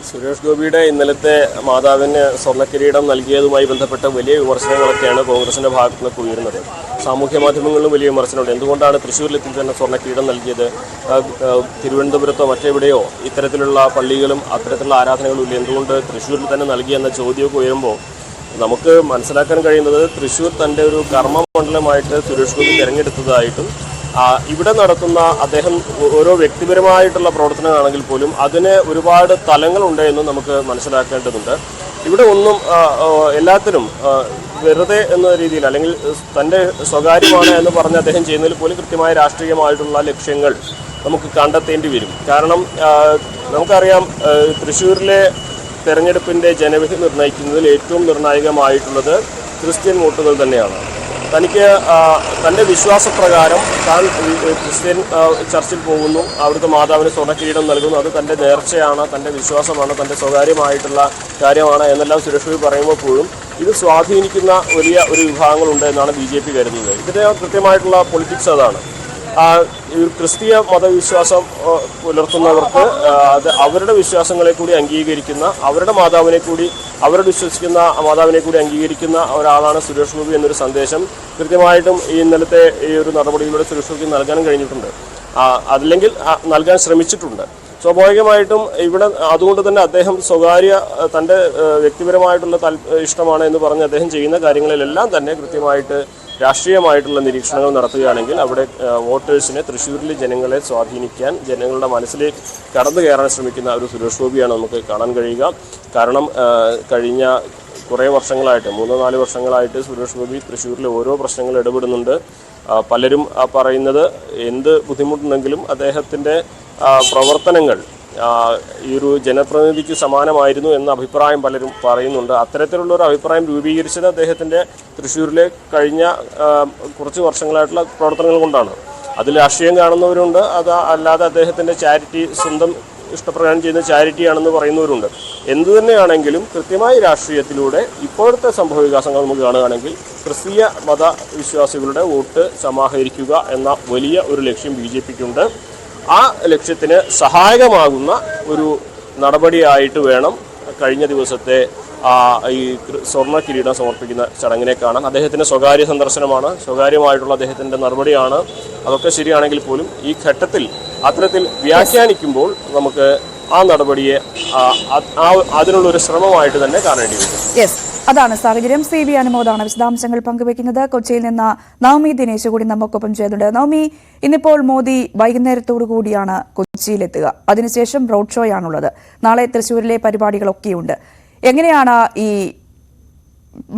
സുരേഷ് ഗോപിയുടെ ഇന്നലത്തെ മാതാവിന് സ്വർണ്ണക്കിരീടം നൽകിയതുമായി ബന്ധപ്പെട്ട വലിയ വിമർശനങ്ങളൊക്കെയാണ് കോൺഗ്രസിന്റെ ഭാഗത്തു നിന്നൊക്കെ ഉയരുന്നത്. സാമൂഹ്യ മാധ്യമങ്ങളിലും വലിയ വിമർശനമുണ്ട്. എന്തുകൊണ്ടാണ് തൃശ്ശൂരിലെത്തി തന്നെ സ്വർണ്ണക്കിരീടം നൽകിയത്? തിരുവനന്തപുരത്തോ മറ്റെവിടെയോ ഇത്തരത്തിലുള്ള പള്ളികളും അത്തരത്തിലുള്ള ആരാധനകളും ഇല്ല, എന്തുകൊണ്ട് തൃശ്ശൂരിൽ തന്നെ നൽകിയെന്ന ചോദ്യമൊക്കെ ഉയരുമ്പോൾ നമുക്ക് മനസ്സിലാക്കാൻ കഴിയുന്നത് തൃശ്ശൂർ തൻ്റെ ഒരു കർമ്മമണ്ഡലമായിട്ട് സുരേഷ് ഗോപി തിരഞ്ഞെടുത്തതായിട്ടും ഇവിടെ നടത്തുന്ന അദ്ദേഹം ഓരോ വ്യക്തിപരമായിട്ടുള്ള പ്രവർത്തനമാണെങ്കിൽ പോലും അതിന് ഒരുപാട് തലങ്ങളുണ്ട് എന്നും നമുക്ക് മനസ്സിലാക്കേണ്ടതുണ്ട്. ഇവിടെ ഒന്നും എല്ലാത്തിനും വെറുതെ എന്ന രീതിയിൽ അല്ലെങ്കിൽ തൻ്റെ സ്വകാര്യമാണ് എന്ന് പറഞ്ഞ് അദ്ദേഹം ചെയ്യുന്നതിൽ പോലും കൃത്യമായ രാഷ്ട്രീയമായിട്ടുള്ള ലക്ഷ്യങ്ങൾ നമുക്ക് കണ്ടെത്തേണ്ടി വരും. കാരണം നമുക്കറിയാം തൃശ്ശൂരിലെ തെരഞ്ഞെടുപ്പിൻ്റെ ജനവിധി നിർണ്ണയിക്കുന്നതിൽ ഏറ്റവും നിർണായകമായിട്ടുള്ളത് ക്രിസ്ത്യൻ വോട്ടുകൾ തന്നെയാണ്. തനിക്ക് തൻ്റെ വിശ്വാസപ്രകാരം താൻ ക്രിസ്ത്യൻ ചർച്ചിൽ പോകുന്നു, അവിടുത്തെ മാതാവിന് സ്വർണ്ണക്കിരീടം നൽകുന്നു, അത് തൻ്റെ നേർച്ചയാണ്, തൻ്റെ വിശ്വാസമാണ്, തൻ്റെ സ്വകാര്യമായിട്ടുള്ള കാര്യമാണ് എന്നെല്ലാം സുരേഷ് ഗോപി പറയുമ്പോൾ പോലും ഇത് സ്വാധീനിക്കുന്ന വലിയ ഒരു വിഭാഗങ്ങളുണ്ട് എന്നാണ് BJP കരുതുന്നത്. ഇതിൻ്റെ കൃത്യമായിട്ടുള്ള പൊളിറ്റിക്സ് അതാണ്. ക്രിസ്തീയ മതവിശ്വാസം പുലർത്തുന്നവർക്ക് അത് അവരുടെ വിശ്വാസങ്ങളെ കൂടി അംഗീകരിക്കുന്ന, അവരുടെ മാതാവിനെ കൂടി അവരോട് വിശ്വസിക്കുന്ന മാതാവിനെ കൂടി അംഗീകരിക്കുന്ന ഒരാളാണ് സുരേഷ് ഗോപി എന്നൊരു സന്ദേശം കൃത്യമായിട്ടും ഈ ഇന്നലത്തെ ഈ ഒരു നടപടിയിലൂടെ സുരേഷ് ഗോപി നൽകാനും കഴിഞ്ഞിട്ടുണ്ട്, അതല്ലെങ്കിൽ നൽകാൻ ശ്രമിച്ചിട്ടുണ്ട്. സ്വാഭാവികമായിട്ടും ഇവിടെ അതുകൊണ്ട് തന്നെ അദ്ദേഹം സ്വകാര്യ തൻ്റെ വ്യക്തിപരമായിട്ടുള്ള ഇഷ്ടമാണ് എന്ന് പറഞ്ഞ് അദ്ദേഹം ചെയ്യുന്ന കാര്യങ്ങളിലെല്ലാം തന്നെ കൃത്യമായിട്ട് രാഷ്ട്രീയമായിട്ടുള്ള നിരീക്ഷണങ്ങൾ നടത്തുകയാണെങ്കിൽ അവിടെ വോട്ടേഴ്സിനെ, തൃശ്ശൂരിലെ ജനങ്ങളെ സ്വാധീനിക്കാൻ, ജനങ്ങളുടെ മനസ്സിലേക്ക് കടന്നു കയറാൻ ശ്രമിക്കുന്ന ഒരു സുരേഷ് ഗോപിയാണ് നമുക്ക് കാണാൻ കഴിയുക. കാരണം കഴിഞ്ഞ കുറേ വർഷങ്ങളായിട്ട് 3-4 വർഷങ്ങളായിട്ട് സുരേഷ് ഗോപി തൃശ്ശൂരിലെ ഓരോ പ്രശ്നങ്ങൾ ഇടപെടുന്നുണ്ട്. പലരും പറയുന്നത് എന്ത് ബുദ്ധിമുട്ടുണ്ടെങ്കിലും അദ്ദേഹത്തിൻ്റെ പ്രവർത്തനങ്ങൾ ഈ ഒരു ജനപ്രതിനിധിക്ക് സമാനമായിരുന്നു എന്ന അഭിപ്രായം പലരും പറയുന്നുണ്ട്. അത്തരത്തിലുള്ളൊരു അഭിപ്രായം രൂപീകരിച്ചത് അദ്ദേഹത്തിൻ്റെ തൃശ്ശൂരിലെ കഴിഞ്ഞ കുറച്ച് വർഷങ്ങളായിട്ടുള്ള പ്രവർത്തനങ്ങൾ കൊണ്ടാണ്. അതിൽ രാഷ്ട്രീയം കാണുന്നവരുണ്ട്, അത് അല്ലാതെ അദ്ദേഹത്തിൻ്റെ ചാരിറ്റി സ്വന്തം ഇഷ്ടപ്രകാരം ചെയ്യുന്ന ചാരിറ്റിയാണെന്ന് പറയുന്നവരുണ്ട്. എന്തു തന്നെയാണെങ്കിലും കൃത്യമായ രാഷ്ട്രീയത്തിലൂടെ ഇപ്പോഴത്തെ സംഭവവികാസങ്ങൾ നമുക്ക് കാണുകയാണെങ്കിൽ ക്രിസ്തീയ മതവിശ്വാസികളുടെ വോട്ട് സമാഹരിക്കുക എന്ന വലിയ ഒരു ലക്ഷ്യം BJPക്കുണ്ട്. ആ ലക്ഷ്യത്തിന് സഹായകമാകുന്ന ഒരു നടപടിയായിട്ട് വേണം കഴിഞ്ഞ ദിവസത്തെ ഈ സ്വർണ്ണ കിരീടം സമർപ്പിക്കുന്ന ചടങ്ങിനെ കാണാൻ. അദ്ദേഹത്തിൻ്റെ സ്വകാര്യ സന്ദർശനമാണ്, സ്വകാര്യമായിട്ടുള്ള അദ്ദേഹത്തിൻ്റെ നടപടിയാണ്. അതൊക്കെ ശരിയാണെങ്കിൽ പോലും ഈ ഘട്ടത്തിൽ അത്തരത്തിൽ വ്യാഖ്യാനിക്കുമ്പോൾ നമുക്ക് ആ നടപടിയെ അതിനുള്ളൊരു ശ്രമമായിട്ട് തന്നെ കാണേണ്ടി വരും. യെസ്, അതാണ് സാഹചര്യം. CV അനുമോദാണ് വിശദാംശങ്ങൾ പങ്കുവയ്ക്കുന്നത്. കൊച്ചിയിൽ നിന്ന് നവമി ദിനേശ് കൂടി നമുക്കൊപ്പം ചെയ്തിട്ടുണ്ട്. നവമി, ഇന്നിപ്പോൾ മോദി വൈകുന്നേരത്തോടു കൂടിയാണ് കൊച്ചിയിലെത്തുക, അതിനുശേഷം റോഡ് ഷോയാണുള്ളത്. നാളെ തൃശ്ശൂരിലെ പരിപാടികളൊക്കെയുണ്ട്. എങ്ങനെയാണ് ഈ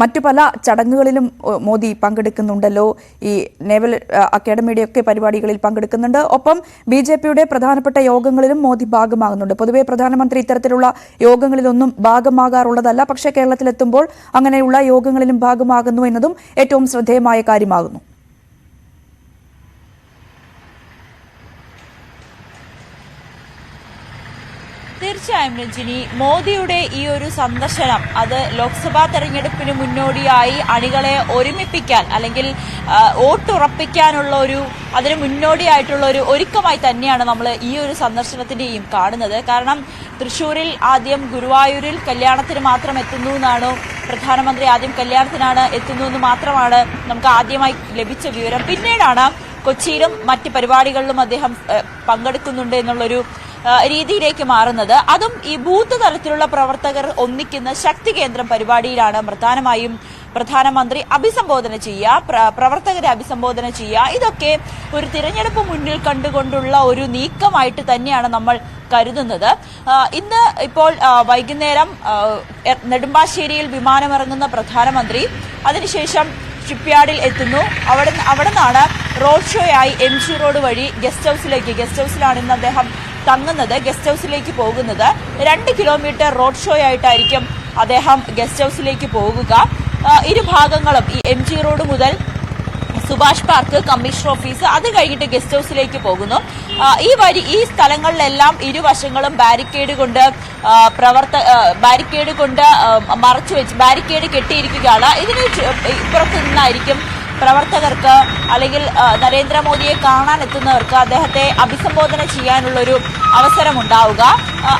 മറ്റു പല ചടങ്ങുകളിലും മോദി പങ്കെടുക്കുന്നുണ്ടല്ലോ, ഈ നേവൽ അക്കാഡമിയുടെയൊക്കെ പരിപാടികളിൽ പങ്കെടുക്കുന്നുണ്ട്, ഒപ്പം BJPയുടെ പ്രധാനപ്പെട്ട യോഗങ്ങളിലും മോദി ഭാഗമാകുന്നുണ്ട്. പൊതുവെ പ്രധാനമന്ത്രി ഇത്തരത്തിലുള്ള യോഗങ്ങളിലൊന്നും ഭാഗമാകാറുള്ളതല്ല, പക്ഷേ കേരളത്തിലെത്തുമ്പോൾ അങ്ങനെയുള്ള യോഗങ്ങളിലും ഭാഗമാകുന്നു എന്നതും ഏറ്റവും ശ്രദ്ധേയമായ കാര്യമാകുന്നു. തീർച്ചയായും രഞ്ജിനി, മോദിയുടെ ഈ ഒരു സന്ദർശനം അത് ലോക്സഭാ തെരഞ്ഞെടുപ്പിന് മുന്നോടിയായി അണികളെ ഒരുമിപ്പിക്കാൻ അല്ലെങ്കിൽ വോട്ടുറപ്പിക്കാനുള്ള അതിന് മുന്നോടിയായിട്ടുള്ള ഒരു ഒരുക്കമായി തന്നെയാണ് നമ്മൾ ഈ ഒരു സന്ദർശനത്തിന്റെയും കാണുന്നത്. കാരണം തൃശ്ശൂരിൽ ആദ്യം ഗുരുവായൂരിൽ കല്യാണത്തിന് മാത്രം എത്തുന്നു എന്നാണോ, പ്രധാനമന്ത്രി ആദ്യം കല്യാണത്തിനാണ് എത്തുന്നു എന്ന് മാത്രമാണ് നമുക്ക് ആദ്യമായി ലഭിച്ച വിവരം. പിന്നീടാണ് കൊച്ചിയിലും മറ്റ് പരിപാടികളിലും അദ്ദേഹം പങ്കെടുക്കുന്നുണ്ട് എന്നുള്ളൊരു രീതിയിലേക്ക് മാറുന്നത്. അതും ഈ ബൂത്ത് തലത്തിലുള്ള പ്രവർത്തകർ ഒന്നിക്കുന്ന ശക്തി കേന്ദ്രം പരിപാടിയിലാണ് പ്രധാനമായും പ്രധാനമന്ത്രി അഭിസംബോധന ചെയ്യുക, പ്രവർത്തകരെ അഭിസംബോധന ചെയ്യുക. ഇതൊക്കെ ഒരു തിരഞ്ഞെടുപ്പ് മുന്നിൽ കണ്ടുകൊണ്ടുള്ള ഒരു നീക്കമായിട്ട് തന്നെയാണ് നമ്മൾ കരുതുന്നത്. ഇന്ന് ഇപ്പോൾ വൈകുന്നേരം നെടുമ്പാശ്ശേരിയിൽ വിമാനമിറങ്ങുന്ന പ്രധാനമന്ത്രി അതിനുശേഷം ഷിപ്പ്യാർഡിൽ എത്തുന്നു. അവിടെ നിന്നാണ് റോഡ് ഷോയായി MG റോഡ് വഴി ഗസ്റ്റ് ഹൌസിലാണ് ഇന്ന് അദ്ദേഹം തങ്ങുന്നത്, ഗസ്റ്റ് ഹൌസിലേക്ക് പോകുന്നത്. 2 കിലോമീറ്റർ റോഡ് ഷോ ആയിട്ടായിരിക്കും അദ്ദേഹം ഗസ്റ്റ് ഹൌസിലേക്ക് പോകുക. ഇരുഭാഗങ്ങളും ഈ MG റോഡ് മുതൽ സുഭാഷ് പാർക്ക്, കമ്മീഷണർ ഓഫീസ്, അത് കഴിഞ്ഞിട്ട് ഗസ്റ്റ് ഹൌസിലേക്ക് പോകുന്നു. ഈ സ്ഥലങ്ങളിലെല്ലാം ഇരുവശങ്ങളും ബാരിക്കേഡ് കൊണ്ട് മറച്ചു വെച്ച് ബാരിക്കേഡ് കെട്ടിയിരിക്കുകയാണ്. ഇതിന് ഇപ്പുറത്ത് നിന്നായിരിക്കും പ്രവർത്തകർക്ക് അല്ലെങ്കിൽ നരേന്ദ്രമോദിയെ കാണാൻ എത്തുന്നവർക്ക് അദ്ദേഹത്തെ അഭിസംബോധന ചെയ്യാനുള്ളൊരു അവസരമുണ്ടാവുക.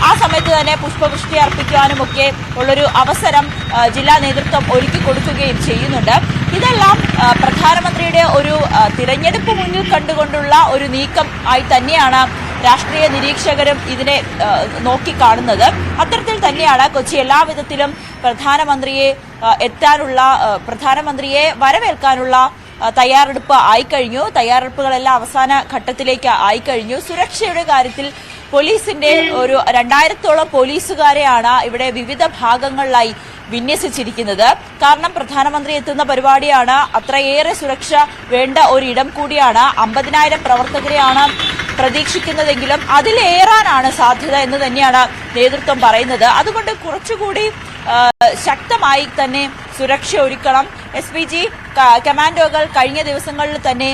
ആ സമയത്ത് തന്നെ പുഷ്പവൃഷ്ടി അർപ്പിക്കുവാനുമൊക്കെ ഉള്ളൊരു അവസരം ജില്ലാ നേതൃത്വം ഒരുക്കി കൊടുക്കുകയും ചെയ്യുന്നുണ്ട്. ഇതെല്ലാം പ്രധാനമന്ത്രിയുടെ ഒരു തിരഞ്ഞെടുപ്പ് മുന്നിൽ കണ്ടുകൊണ്ടുള്ള ഒരു നീക്കം ആയി തന്നെയാണ് രാഷ്ട്രീയ നിരീക്ഷകരും ഇതിനെ നോക്കിക്കാണുന്നത്. അത്തരത്തിൽ തന്നെയാണ് കൊച്ചി എല്ലാവിധത്തിലും പ്രധാനമന്ത്രിയെ വരവേൽക്കാനുള്ള തയ്യാറെടുപ്പ് ആയിക്കഴിഞ്ഞു. തയ്യാറെടുപ്പുകളെല്ലാം അവസാന ഘട്ടത്തിലേക്ക് ആയിക്കഴിഞ്ഞു. സുരക്ഷയുടെ കാര്യത്തിൽ പോലീസിന്റെ ഒരു 2000-ഓളം പോലീസുകാരെയാണ് ഇവിടെ വിവിധ ഭാഗങ്ങളിലായി വിന്യസിച്ചിരിക്കുന്നത്. കാരണം പ്രധാനമന്ത്രി എത്തുന്ന പരിപാടിയാണ്, അത്രയേറെ സുരക്ഷ വേണ്ട ഒരിടം കൂടിയാണ്. 50,000 പ്രവർത്തകരെയാണ് പ്രതീക്ഷിക്കുന്നതെങ്കിലും അതിലേറാനാണ് സാധ്യത എന്ന് തന്നെയാണ് നേതൃത്വം പറയുന്നത്. അതുകൊണ്ട് കുറച്ചുകൂടി ശക്തമായി തന്നെ സുരക്ഷ ഒരുക്കണം. SPG കമാൻഡോകൾ കഴിഞ്ഞ ദിവസങ്ങളിൽ തന്നെ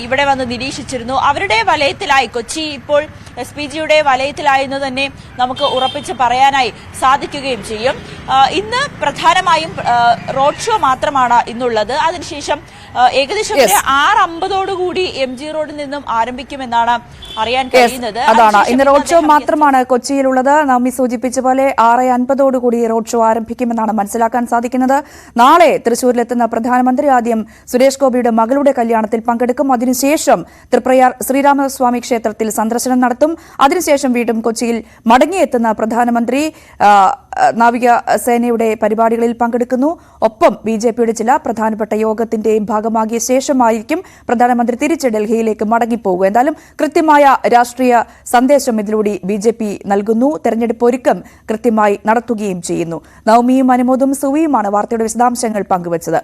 ഇവിടെ വന്ന് നിരീക്ഷിച്ചിരുന്നു. അവരുടെ വലയത്തിലായി കൊച്ചി ഇപ്പോൾ SPGയുടെ വലയത്തിലായെന്ന് തന്നെ നമുക്ക് ഉറപ്പിച്ച് പറയാനായി സാധിക്കുകയും ചെയ്യും. ഇന്ന് പ്രധാനമായും റോഡ് ഷോ മാത്രമാണ് ഇന്നുള്ളത്. അതിനുശേഷം ഏകദേശം 6:50 MG റോഡിൽ നിന്നും ആരംഭിക്കുമെന്നാണ് അറിയാൻ കഴിയുന്നത്. അതാണ് ഇന്ന് റോഡ് ഷോ മാത്രമാണ് കൊച്ചിയിലുള്ളത്. നമ്മി സൂചിപ്പിച്ച പോലെ 6:50 റോഡ് ഷോ ആരംഭിക്കുമെന്നാണ് മനസ്സിലാക്കാൻ സാധിക്കുന്നത്. നാളെ തൃശൂരിലെത്തുന്ന പ്രധാനമന്ത്രി ആദ്യം സുരേഷ് ഗോപിയുടെ മകളുടെ കല്യാണത്തിൽ പങ്കെടുക്കും. അതിനുശേഷം തൃപ്രയാർ ശ്രീരാമസ്വാമി ക്ഷേത്രത്തിൽ സന്ദർശനം നടത്തും. അതിനുശേഷം വീണ്ടും കൊച്ചിയിൽ മടങ്ങിയെത്തുന്ന പ്രധാനമന്ത്രി നാവികസേനയുടെ പരിപാടികളിൽ പങ്കെടുക്കുന്നു. ഒപ്പം BJPയുടെ ചില പ്രധാനപ്പെട്ട യോഗത്തിന്റെയും ഭാഗമാകിയ ശേഷമായിരിക്കും പ്രധാനമന്ത്രി തിരിച്ച് ഡൽഹിയിലേക്ക് മടങ്ങിപ്പോകുക. എന്തായാലും കൃത്യമായ രാഷ്ട്രീയ സന്ദേശം ഇതിലൂടെ BJP നൽകുന്നു. തെരഞ്ഞെടുപ്പ് ഒരുക്കം കൃത്യമായി നടത്തുകയും ചെയ്യുന്നു. നവമിയും അനുമോദും സുവിയുമാണ് വാർത്തയുടെ വിശദാംശങ്ങൾ പങ്കുവച്ചത്.